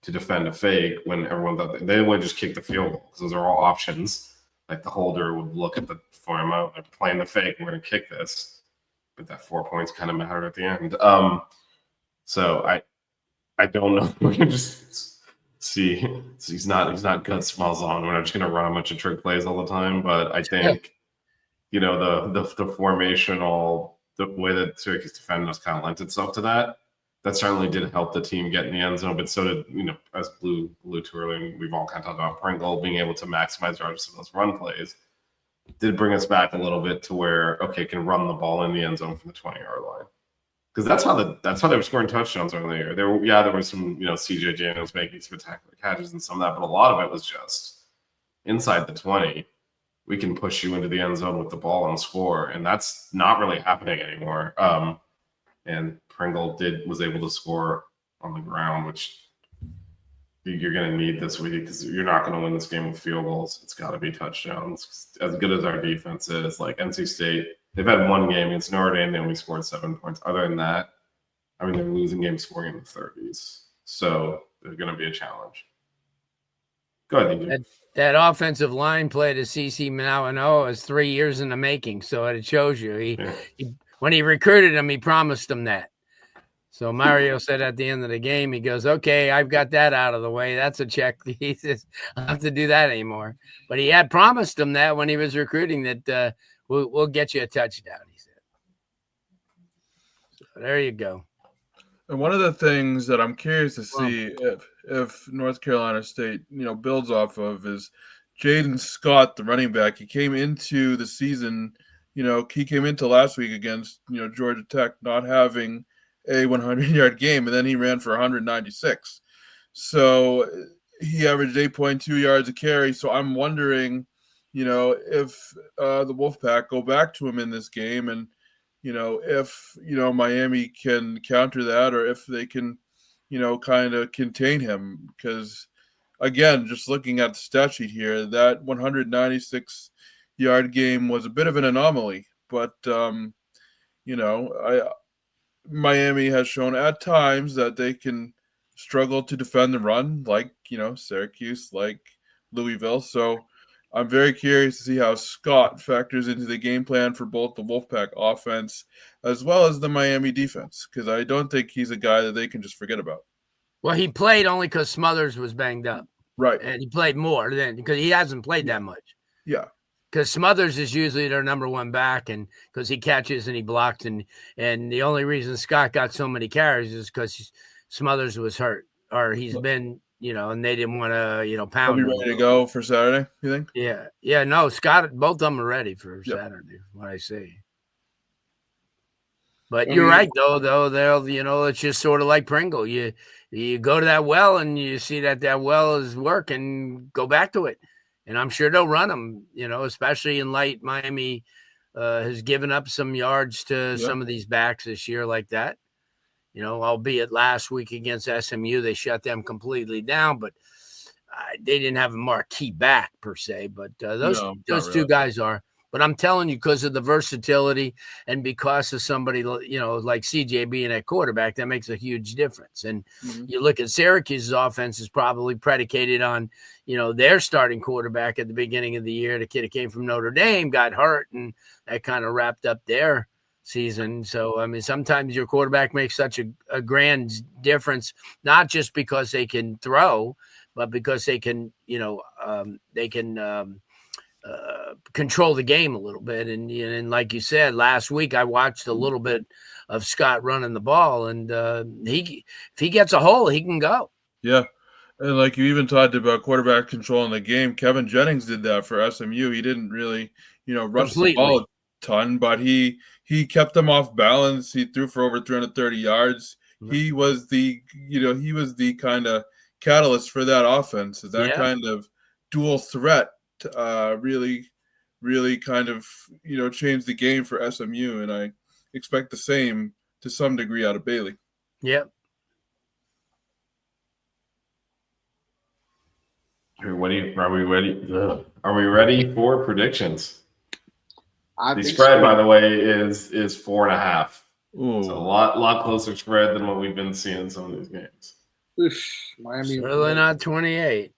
to defend a fake when everyone thought they would just kick the field goal, because those are all options. Like the holder would look at the form out, they're playing the fake, we're going to kick this. But that 4 points kind of mattered at the end. So I don't know. We're gonna just see. He's not gut smells on. We're not just gonna run a bunch of trick plays all the time. But I think the formational, the way that Syracuse defended us kind of lent itself to that. That certainly did help the team get in the end zone. But so did as Blue too early. We've all kind of talked about Pringle being able to maximize yards of those run plays. Did bring us back a little bit to where, can run the ball in the end zone from the 20-yard line, because that's how they were scoring touchdowns earlier. There was some CJ Daniels making spectacular catches and some of that, but a lot of it was just inside the 20. We can push you into the end zone with the ball and score, and that's not really happening anymore. And Pringle was able to score on the ground, which you're going to need this week, because you're not going to win this game with field goals. It's got to be touchdowns. As good as our defense is, like NC State, they've had one game against Notre Dame. They only scored 7 points. Other than that, they're losing games scoring in the 30s. So they're going to be a challenge. Go ahead, DJ. That offensive line play to CC Manawano is 3 years in the making. So it shows you. He when he recruited him, he promised him that. So Mario said at the end of the game, he goes, "Okay, I've got that out of the way. That's a check." He says, "I don't have to do that anymore." But he had promised him that when he was recruiting, that we'll get you a touchdown, he said. So there you go. And one of the things that I'm curious to see if North Carolina State, builds off of is Jaden Scott, the running back. He came into the season, he came into last week against, Georgia Tech not having a 100-yard game, and then he ran for 196. So he averaged 8.2 yards a carry. So I'm wondering, if the Wolfpack go back to him in this game, and if Miami can counter that, or if they can kind of contain him. Because again, just looking at the stat sheet here, that 196 yard game was a bit of an anomaly. But Miami has shown at times that they can struggle to defend the run, like Syracuse, like Louisville. So I'm very curious to see how Scott factors into the game plan for both the Wolfpack offense as well as the Miami defense, because I don't think he's a guy that they can just forget about. Well, he played only because Smothers was banged up. Right. And he played more than because he hasn't played that much. Yeah. Because Smothers is usually their number one back, and because he catches and he blocks, and the only reason Scott got so many carries is because Smothers was hurt, or he's been, and they didn't want to, pound him. Are we ready to go for Saturday, you think? Yeah. No, Scott, both of them are ready for Saturday, what I see. But you're right, though. They'll, it's just sort of like Pringle. You go to that well and you see that well is working, go back to it. And I'm sure they'll run them, especially in light. Miami has given up some yards to some of these backs this year like that. Albeit last week against SMU, they shut them completely down, but they didn't have a marquee back per se. But those two guys are. But I'm telling you, because of the versatility and because of somebody, like CJ being at quarterback, that makes a huge difference. And you look at Syracuse's offense is probably predicated on, their starting quarterback at the beginning of the year. The kid that came from Notre Dame got hurt, and that kind of wrapped up their season. So, I mean, sometimes your quarterback makes such a grand difference, not just because they can throw, but because they can, control the game a little bit. And like you said, last week I watched a little bit of Scott running the ball, and if he gets a hole, he can go. Yeah. And like you even talked about quarterback control in the game, Kevin Jennings did that for SMU. He didn't really, rush the ball a ton, but he kept them off balance. He threw for over 330 yards. Mm-hmm. He was the kind of catalyst for that offense. That kind of dual threat really kind of changed the game for SMU, and I expect the same to some degree out of Bailey. Yep. Are we ready? Are we ready for predictions? The spread, by the way, is 4.5. It's a lot closer spread than what we've been seeing in some of these games. Miami certainly not 28.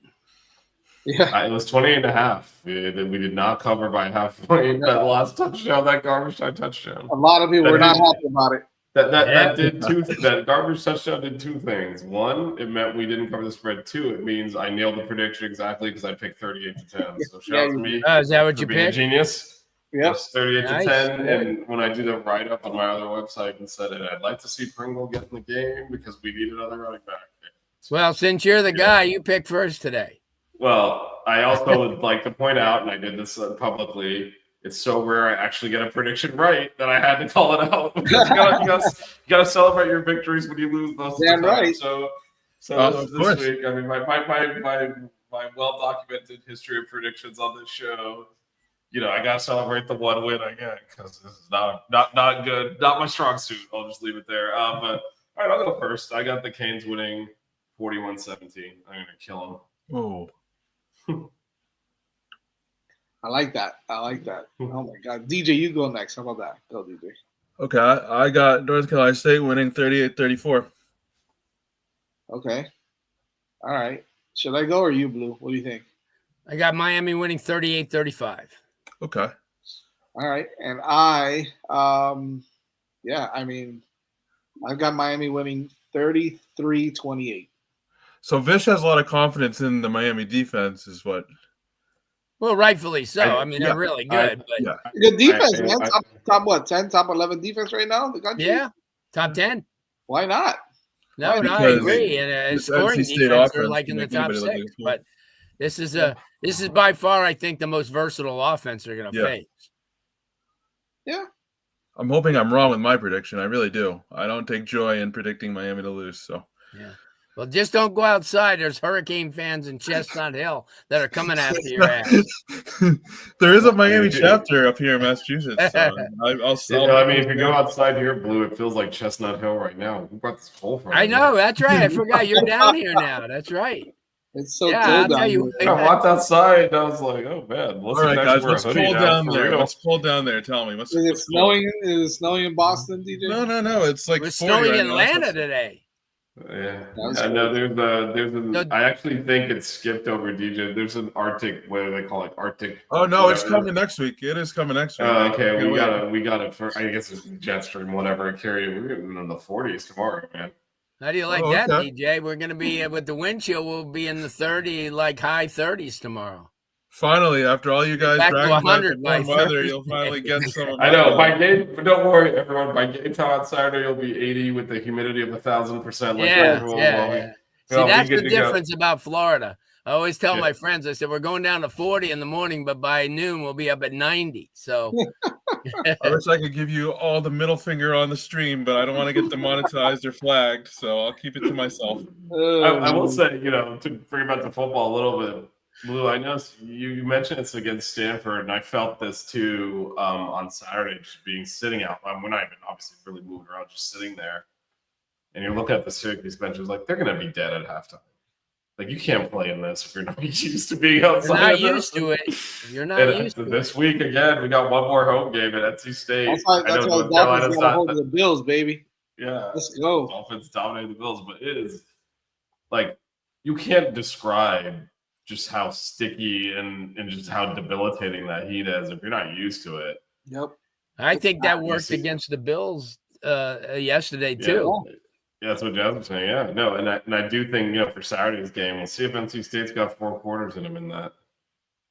Yeah, it was 28.5. We did not cover by half point. That last touchdown, that garbage time touchdown. A lot of people were not happy about it. That garbage touchdown did two things. One, it meant we didn't cover the spread. Two, it means I nailed the prediction exactly because I picked 38-10. So shout out to me. Is that what you being picked? A genius. Yeah, 38-10. And when I do the write up on my other website and said it, I'd like to see Pringle get in the game because we need another running back. Well, since you're the guy, you picked first today. Well, I also would like to point out, and I did this publicly, it's so rare I actually get a prediction right that I had to call it out. Because you got to celebrate your victories when you lose most of the time. Right. So this week, I mean, my well-documented history of predictions on this show, I got to celebrate the one win I get because this is not good, not my strong suit. I'll just leave it there. But all right, I'll go first. I got the Canes winning 41-17. I'm going to kill them. Oh. I like that. Oh my God, DJ, you go next. How about that? Go, DJ. Okay, I got North Carolina State winning 38-34. Okay, all right. Should I go or you, Blue? What do you think? I got Miami winning 38-35. Okay. All right, and I've got Miami winning 33-28. So Vish has a lot of confidence in the Miami defense, is what? Well, rightfully so. They're really good. Good defense, man. Top 10, top 11 defense right now in the country? Yeah, top 10. Why not? No, I agree. And scoring defense are like in the top 6. But this is by far, I think, the most versatile offense they're going to face. Yeah. I'm hoping I'm wrong with my prediction. I really do. I don't take joy in predicting Miami to lose. So. Yeah. Well, just don't go outside. There's Hurricane fans in Chestnut Hill that are coming after your ass. There is a Miami chapter up here in Massachusetts. So if you go outside here, Blue, it feels like Chestnut Hill right now. Who brought this pole from? I know. That's right. I forgot you're down here now. That's right. It's so Yeah, cold I'll tell down you. here. I walked outside and I was like, oh man, All right, guys, let's pull down there. Let's pull down there. Tell me, Is it snowing? Is it snowing in Boston, DJ? No. It's like It's 40 snowing right in now. Atlanta today. Yeah, That's I know. There's No. I actually think it's skipped over DJ. There's an Arctic, what do they call it? Arctic. Oh no, it's whatever. coming next week. It is coming next week. Oh, okay, Can't wait. we got it for. I guess it's jet stream, whatever. Carry. We're getting in the 40s tomorrow, man. How do you like Oh, that, okay. DJ? We're going to be with the wind chill. We'll be in the 30, like high 30s tomorrow. Finally, after all you guys Back to dragging back 100 the by warm weather, Thursday. you'll finally get some. Of I know. my- By game, but don't worry, everyone. By game time on Saturday, you'll be 80 with the humidity of 1,000%. Like Yeah, usual. yeah. See, Well, we that's get the to go. difference about Florida. I always tell Yeah. my friends, I said, we're going down to 40 in the morning, but by noon, we'll be up at 90. So, I wish I could give you all the middle finger on the stream, but I don't want to get demonetized or flagged, so I'll keep it to myself. I will say, to bring back to football a little bit, Blue, I know you mentioned it's against Stanford, and I felt this too on Saturday, just sitting out. We're not even obviously really moving around, just sitting there. And you're looking at the Syracuse benches, like they're going to be dead at halftime. Like you can't play in this if you're not used to being outside. you're not of this. used to it. You're not And used to this it. week again, we got one more home game at NC State. That's why I know the North Dolphins Carolina's got a hold not. of the Bills, baby. Yeah, Let's go. Dolphins dominated the Bills, but it is like you can't describe just how sticky and just how debilitating that heat is if you're not used to it. Yep. I think that You worked see- against the Bills yesterday, Yeah. too. Yeah, that's what Jazz was saying. Yeah, no, and I do think for Saturday's game, we'll see if NC State's got 4 quarters in them in that.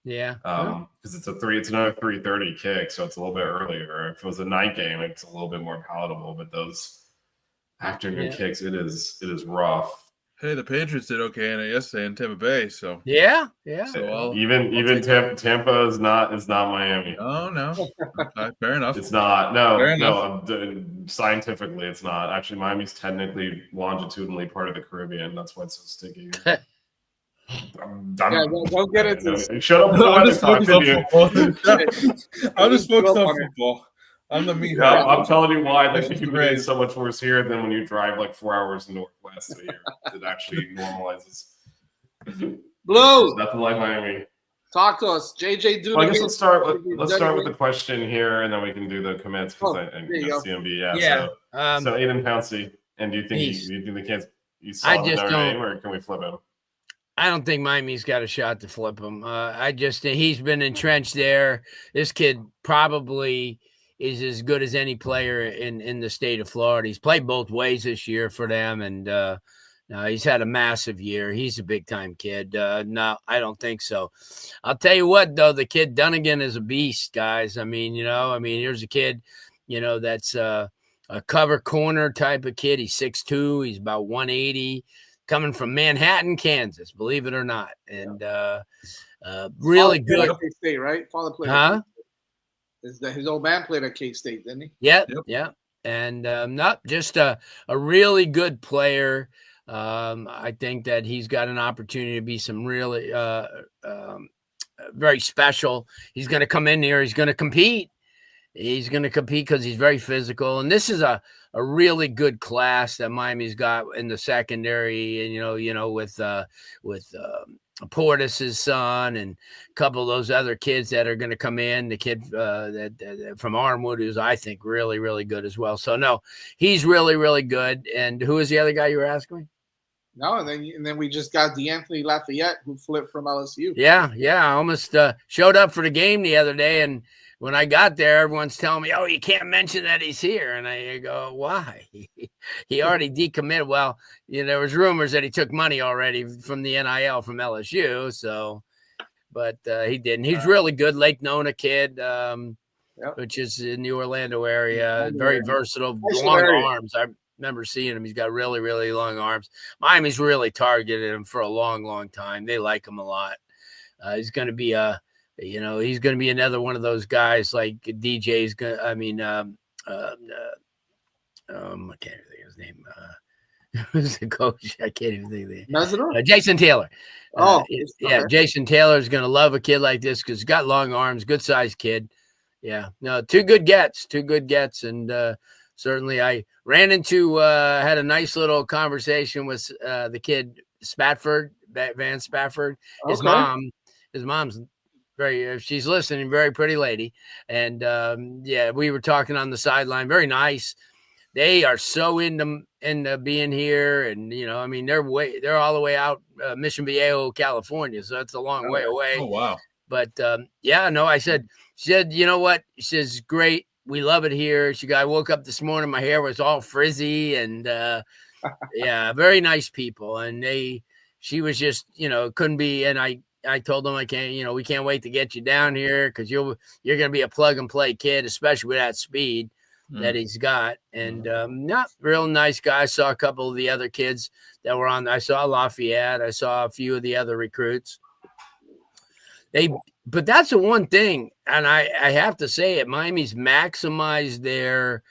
Yeah. Because it's another 3:30 kick, so it's a little bit earlier. If it was a night game, it's a little bit more palatable. But those afternoon kicks, it is rough. Hey, the Patriots did okay in it yesterday in Tampa Bay, so Yeah. So even Tampa is not Miami. no. Fair enough. It's not. Fair No. Scientifically, it's not. Actually, Miami's technically longitudinally part of the Caribbean. That's why it's so sticky. I'm don't get into Shut up. I'm just Talk focused to on you. football. I'm just focused on football. I'm the meat. Yeah, I'm telling you why the This is humidity great. is so much worse here than when you drive like 4 hours northwest here. It actually normalizes. Blue. Nothing like Miami. Talk to us, JJ. Well, I guess let's start with the question here, and then we can do the commits because there you go. CMB. Yeah. So Aiden Pouncey, and do you think they can't? You saw I him just Notre don't- Dame, or can we flip him? I don't think Miami's got a shot to flip him. He's been entrenched there. This kid probably is as good as any player in the state of Florida. He's played both ways this year for them, and he's had a massive year. He's a big-time kid. No, I don't think so. I'll tell you what, though, the kid Dunnigan is a beast, guys. Here's a kid, that's a cover corner type of kid. He's 6'2". He's about 180. Coming from Manhattan, Kansas, believe it or not, and really good. K-State, right? Father played. Huh? His old man played at K-State, didn't he? Yeah. And not just a really good player. I think that he's got an opportunity to be some really very special. He's going to come in here. He's going to compete. He's going to compete because he's very physical. And this is a really good class that Miami's got in the secondary. And, with Portis's son and a couple of those other kids that are going to come in. The kid that from Armwood, who's, I think, really, really good as well. So, no, he's really, really good. And who is the other guy you were asking me? No, and then we just got DeAnthony Lafayette, who flipped from LSU. Yeah. I almost showed up for the game the other day, and when I got there, everyone's telling me, "Oh, you can't mention that he's here," and I go, "Why? He already decommitted." Well, there was rumors that he took money already from the NIL from LSU, so, but he didn't. He's really good, Lake Nona kid, which is in the Orlando area. Very versatile, long arms. I remember seeing him. He's got really, really long arms. Miami's really targeted him for a long, long time. They like him a lot. He's going to be he's going to be another one of those guys like DJ's going to, I can't even think of his name. Who's the coach? I can't even think of his name. Jason Taylor. Okay. Jason Taylor is going to love a kid like this because he's got long arms, good sized kid. Yeah, no, two good gets. And certainly I ran into, had a nice little conversation with the kid Spatford Van Spafford. His Okay. mom's very. If she's listening, very pretty lady. And yeah, we were talking on the sideline. Very nice. They are so into being here, and I mean, they're all the way out Mission Viejo, California, so that's a long way away. Oh wow. But yeah, no, she said, you know what? She says, great. We love it here. I woke up this morning, my hair was all frizzy, and yeah, very nice people. And she was just, couldn't be. And I told them we can't wait to get you down here because you're going to be a plug and play kid, especially with that speed that he's got. And not real nice guy. I saw a couple of the other kids that were on. I saw Lafayette. I saw a few of the other recruits. But that's the one thing, and I have to say it, Miami's maximized their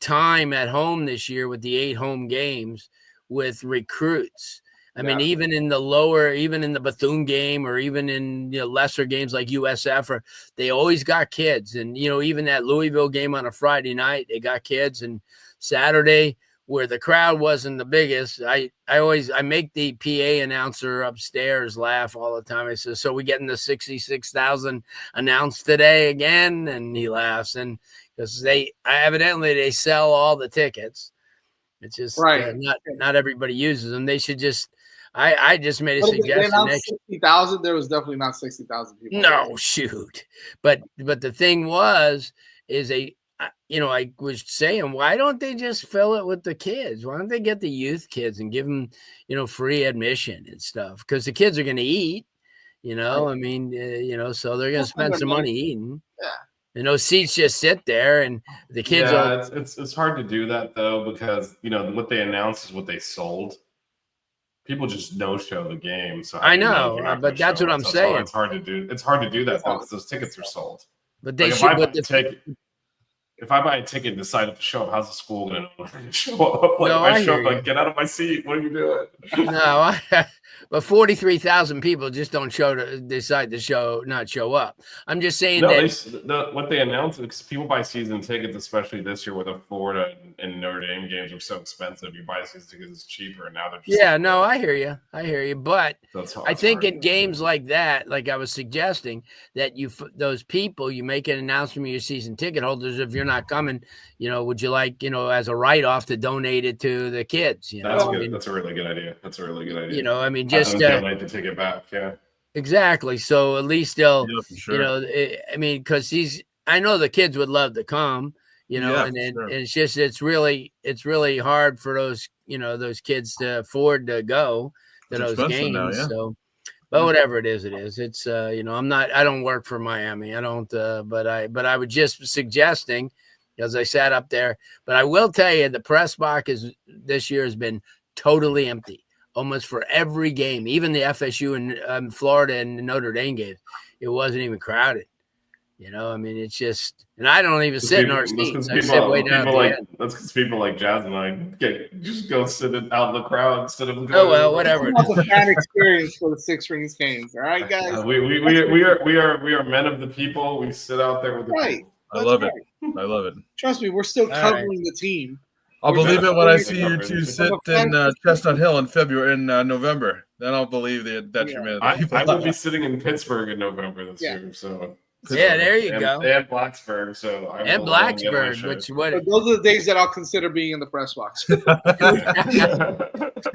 time at home this year with the 8 home games with recruits. I mean, even in the Bethune game, or even in lesser games like USF, they always got kids. And even that Louisville game on a Friday night, they got kids. And Saturday, where the crowd wasn't the biggest, I make the PA announcer upstairs laugh all the time. I say, so we getting the 66,000 announced today again? And he laughs. And because they sell all the tickets. It's just not everybody uses them. They should just, I just made a suggestion. 60,000, there was definitely not 60,000 people. No, shoot. But the thing I was saying, why don't they just fill it with the kids? Why don't they get the youth kids and give them, free admission and stuff? Because the kids are going to eat, I mean, so they're going to spend some money eating. Yeah. And those seats just sit there, and the kids. Yeah, it's hard to do that though, because what they announced is what they sold. People just no-show the game. So I know, but that's what I'm saying. It's hard to do. It's hard to do that though, because those tickets are sold. But they should. If I buy a ticket and decide to show up, how's the school going to show up? Get out of my seat. What are you doing? No, but 43,000 people just don't decide to not show up. I'm just saying what they announced, because people buy season tickets, especially this year where the Florida and Notre Dame games are so expensive. You buy season tickets, it's cheaper, and now they're just I hear you. But I think in games like that, like I was suggesting, that you make an announcement to your season ticket holders, if you're not coming, would you like, as a write-off to donate it to the kids? That's a really good idea. I mean, just donate the ticket back. Yeah, exactly. So at least they'll, I mean, because I know the kids would love to come, and it's really hard for those, those kids to afford to go to those games. Now, yeah. So, but whatever it is, it's, I don't work for Miami. I don't, but I was just suggesting, as I sat up there, but I will tell you the press box this year has been totally empty, almost for every game, even the FSU and Florida and Notre Dame games. It wasn't even crowded. I mean, it's just, and I don't even sit in our seats. I sit way down there. That's because people like Jazz and I just go sit out in the crowd instead of going. Oh well, whatever. It's a fan experience for the Six Rings Canes. All right, guys. We are men of the people. We sit out there with the people. I love it. Trust me, we're still covering the team. I'll believe it when I see you two sit in Chestnut Hill in November. Then I'll believe that you're man. I will be sitting in Pittsburgh in November this year. So there you go. And Blacksburg. So Blacksburg. Those are the days that I'll consider being in the press box.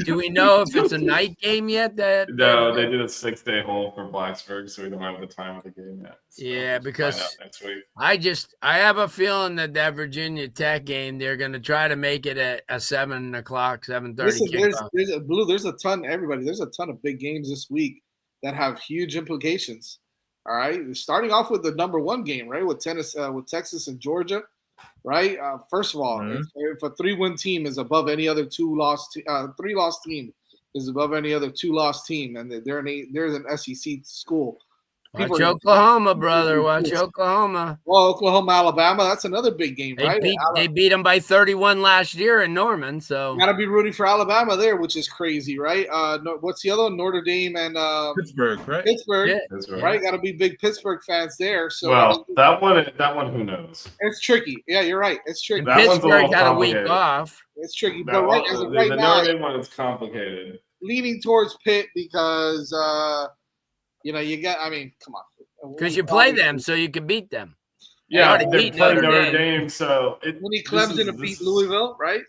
Do we know if it's a night game yet? No, they did a 6-day hold for Blacksburg, so we don't have the time of the game yet. So because next week. I have a feeling that Virginia Tech game, they're going to try to make it a 7 o'clock, 7:30. There's a ton. Everybody, there's a ton of big games this week that have huge implications. All right, starting off with the number 1 game, right, with Texas and Georgia, right. First of all, if a 3-win team is above any other 3-loss team is above any other 2-loss team, and there's an SEC school. Watch Oklahoma, brother. Watch Oklahoma. Well, Oklahoma, Alabama. That's another big game, right? They beat them by 31 last year in Norman. So got to be rooting for Alabama there, which is crazy, right? What's the other one? Notre Dame and Pittsburgh, right? Pittsburgh, right? Got to be big Pittsburgh fans there. So that one, who knows? It's tricky. Yeah, you're right. It's tricky. Pittsburgh got a week off. It's tricky, but the Notre Dame one is complicated. leaning towards Pitt because you got. I mean, come on. Because you play them so you can beat them. Yeah, already they're beat playing Notre Notre Dame. Dame, so When he Clemson beat Louisville, right?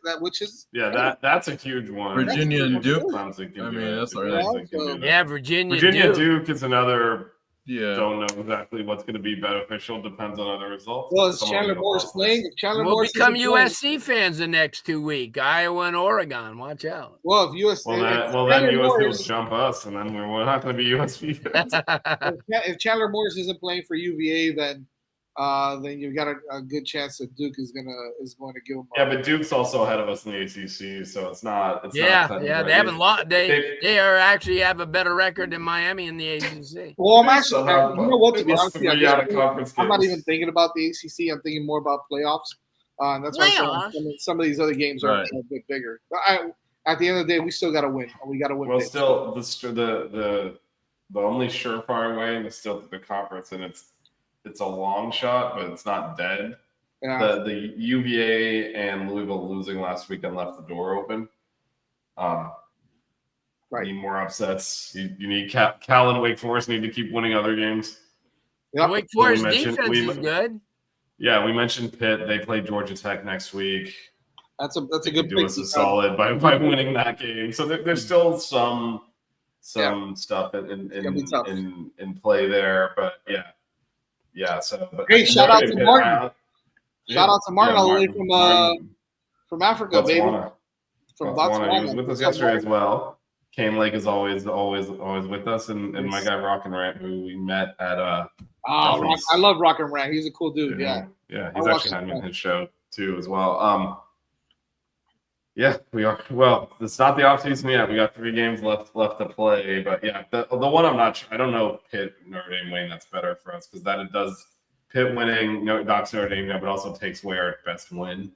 That's a huge one. Virginia and Duke. Clemson can I do mean, it. that's all Clemson right. can do that. Yeah, Virginia Duke is another. Yeah. Don't know exactly what's going to be beneficial. Depends on other results. Well, is Chandler Morris playing? If Chandler We'll Morris become isn't playing- USC fans the next 2 weeks. Iowa and Oregon. Watch out. Well, if USC, Then Chandler USC will Morris, jump us, and then we're not going to be USC fans. if Chandler Morris isn't playing for UVA, then you've got a good chance that Duke is going to give them. Yeah, but Duke's also ahead of us in the ACC, so it's not. It's yeah, not yeah. They haven't lost. They are actually have a better record than Miami in the ACC. Well, I'm actually. You know what? To be honest, I'm I'm not even thinking about the ACC. I'm thinking more about playoffs. And that's why some of these other games are a bit bigger. At the end of the day, we still got to win. We got to win. Well, still, the only surefire way is still the conference, and it's a long shot, but it's not dead. Yeah. The UVA and Louisville losing last weekend left the door open. Right. Need more upsets. You need Cal and Wake Forest need to keep winning other games. Yep. Wake Forest defense is good. Yeah, we mentioned Pitt. They play Georgia Tech next week. That's a good. Do us a solid by winning that game. So there's still some stuff in play there, but yeah. So great shout out to Martin. Shout out to Martin all the way from Africa, Botswana. baby. From Botswana. He was with us yesterday as well. Kane Lake is always with us, and my guy Rock and Rant, who we met at I love Rock and Rant. He's a cool dude. Yeah. He's actually had me in his show too as well. Yeah, we are. Well, it's not the off season yet. We got 3 games left to play, but yeah, the one I'm not sure. I don't know if Pitt Notre Dame winning that's better for us because that it does Pitt winning knocks Notre Dame down, but also takes away our best win.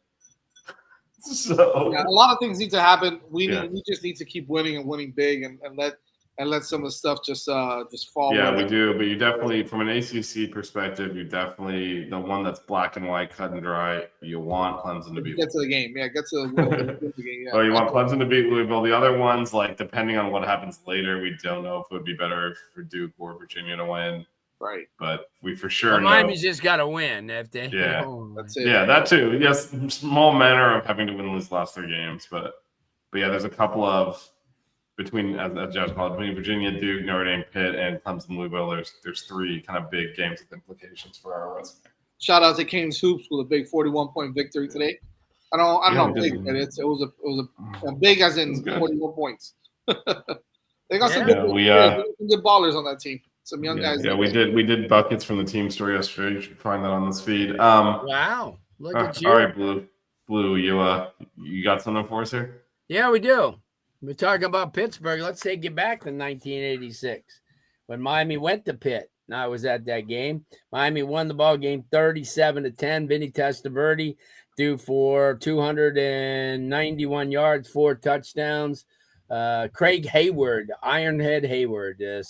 So a lot of things need to happen. We just need to keep winning and winning big and let some of the stuff just fall. Yeah, we do. But you definitely, from an ACC perspective, you definitely the one that's black and white, cut and dry. You want Clemson to beat. Get to the game, yeah. Get to the game. Yeah. Oh, you want Clemson to beat Louisville. The other ones, like depending on what happens later, we don't know if it would be better for Duke or Virginia to win. Right. But we for sure know. Miami's just got to win if they. Yeah, that's it. Yeah, that too. Yes, small manner of having to win these last 3 games, but yeah, there's a couple of between as Josh called between Virginia, Duke, Notre Dame, Pitt, and Clemson, Louisville. There's 3 kind of big games with implications for our resume. Shout out to Kane's Hoops with a big 41-point victory today. I don't know big, but it was a big as in 41 points. They got some good ballers on that team. Some young guys. Yeah, we did buckets from the team store yesterday. You should find that on this feed. Wow, look at you! All right, Blue, you got something for us here? Yeah, we do. We're talking about Pittsburgh. Let's take you back to 1986 when Miami went to Pitt. Now I was at that game. Miami won the ball game 37-10. Vinny Testaverde threw for 291 yards, 4 touchdowns. Craig Hayward, Ironhead Hayward, the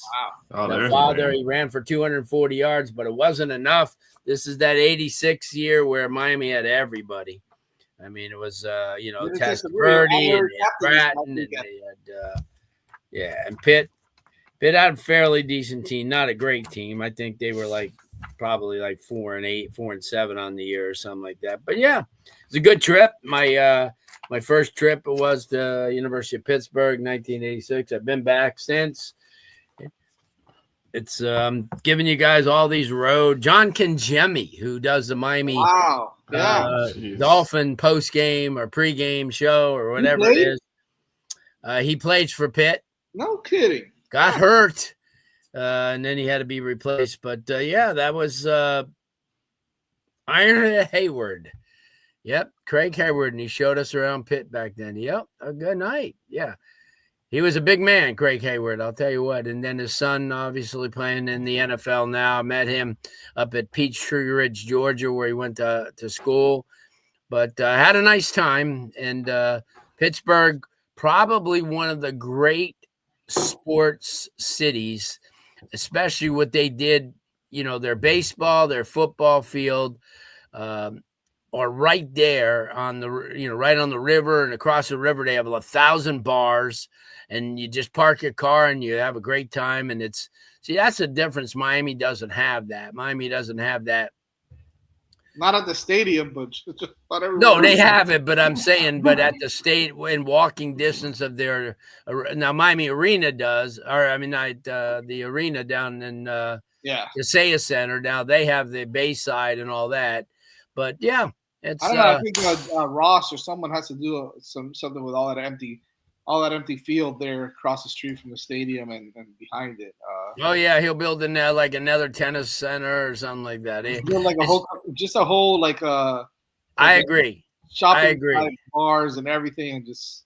father, he ran for 240 yards, but it wasn't enough. This is that 86 year where Miami had everybody. I mean, it was, Testaverde and Bratton, and they had, and Pitt had a fairly decent team, not a great team. I think they were probably 4-8, 4-7 on the year or something like that. But yeah, it's a good trip. My first trip was to University of Pittsburgh, 1986. I've been back since. It's giving you guys all these road. John Kangemi, who does the Miami Dolphin post-game or pre-game show or whatever it is. He plays for Pitt. No kidding. Got hurt, and then he had to be replaced. But, that was Iron Hayward. Yep, Craig Hayward, and he showed us around Pitt back then. Yep, a good night. Yeah, he was a big man, Craig Hayward, I'll tell you what. And then his son, obviously playing in the NFL now. I met him up at Peachtree Ridge, Georgia, where he went to school. But had a nice time. And Pittsburgh, probably one of the great sports cities, especially what they did, their baseball, their football field. are right there on the, right on the river, and across the river they have 1,000 bars, and you just park your car and you have a great time. And that's the difference. Miami doesn't have that. Miami doesn't have that. Not at the stadium, but just about everywhere. No, they have it, but I'm saying, but at the state, in walking distance of their, now Miami Arena does, or I mean, not the arena down in the Saya Center. Now they have the Bayside and all that, but yeah, it's. I don't know. I think Ross or someone has to do something with all that empty field there across the street from the stadium and behind it. Oh yeah, he'll build in there like another tennis center or something like that. Like a whole like I agree. Shopping bars and everything, and just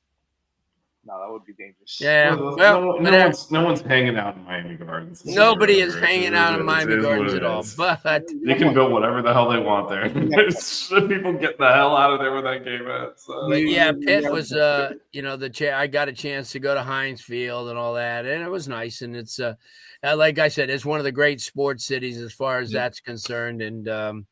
that would be dangerous. Yeah, no one's hanging out in Miami Gardens. Nobody is hanging out in Miami Gardens at all. But they can build whatever the hell they want there. People get the hell out of there when that game ends. So. But yeah, Pitt was I got a chance to go to Heinz Field and all that, and it was nice. And it's like I said, it's one of the great sports cities as far as that's concerned. And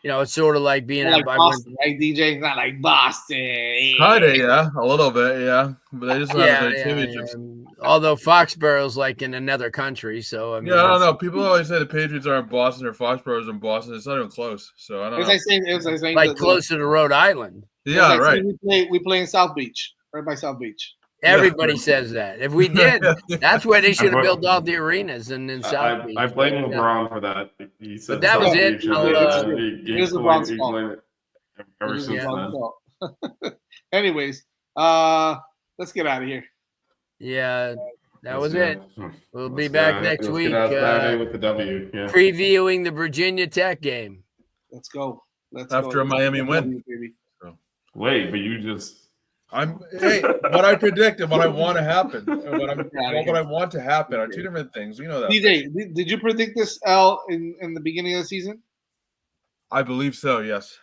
it's sort of like being like Boston, right, DJ? It's not like Boston. Kinda, yeah, a little bit, yeah. But they just don't have the championships. Although Foxborough's like in another country, so I mean, I don't know. People always say the Patriots are in Boston or Foxborough's in Boston. It's not even close. So I don't know. It was like closer to Rhode Island. Yeah, right. We play in South Beach, right by South Beach. Everybody says that. If we did, that's where they should have built all the arenas and in South Beach. I blame LeBron for that. He said but that was it. It was LeBron's fault. Ever since then. Anyways, let's get out of here. Yeah, that was it. We'll be back next week. Get out with the W. Yeah. Previewing the Virginia Tech game. Let's go. After a Miami win. Wait, but you just. What I predict and what I want to happen, and what I want to happen are two different things. You know that. DJ, did you predict this L in the beginning of the season? I believe so. Yes.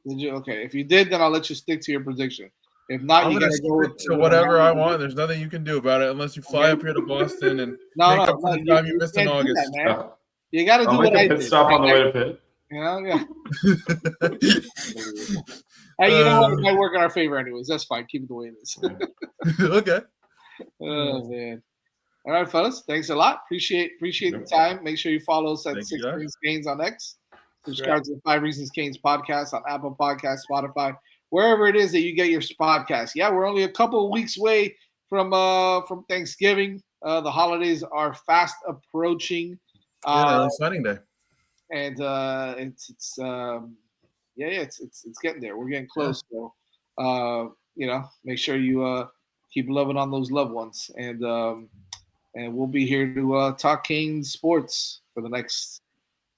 Did you? Okay. If you did, then I'll let you stick to your prediction. If not, you gotta go to whatever I want. There's nothing you can do about it unless you fly up here to Boston and make up for the time you missed in August. You got to do what I did. Stop on the way to Pitt. Yeah. Hey, you know what? It might work in our favor, anyways. That's fine. Keep it the way it is. Okay. Oh man. All right, fellas. Thanks a lot. Appreciate the time. Make sure you follow us at 6 Reasons Canes on X. Subscribe to the 5 Reasons Canes podcast on Apple Podcasts, Spotify, wherever it is that you get your podcast. Yeah, we're only a couple of weeks away from Thanksgiving. The holidays are fast approaching. Early signing day. And it's getting there. We're getting close. So, make sure you keep loving on those loved ones, and we'll be here to talk Canes sports for the next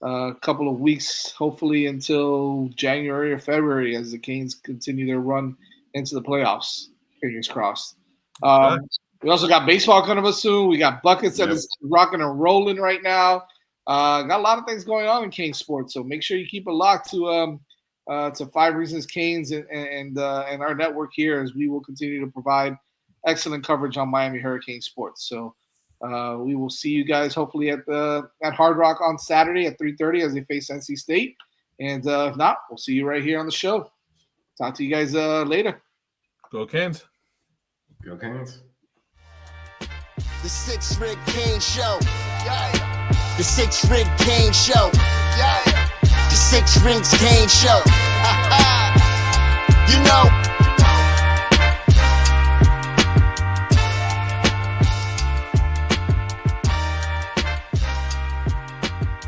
couple of weeks, hopefully until January or February, as the Canes continue their run into the playoffs. Fingers crossed. We also got baseball coming up soon. We got buckets that is rocking and rolling right now. Got a lot of things going on in Canes sports, so make sure you keep it locked to 5 Reasons Canes and our network here, as we will continue to provide excellent coverage on Miami Hurricane sports. So we will see you guys hopefully at Hard Rock on Saturday at 3:30 as they face NC State, and if not, we'll see you right here on the show. Talk to you guys later. Go Canes. Go Canes. The 6 Rig Kane Show. Yeah. The 6 Rig Kane Show. Yeah. The 6 Rings Kane Show. You know.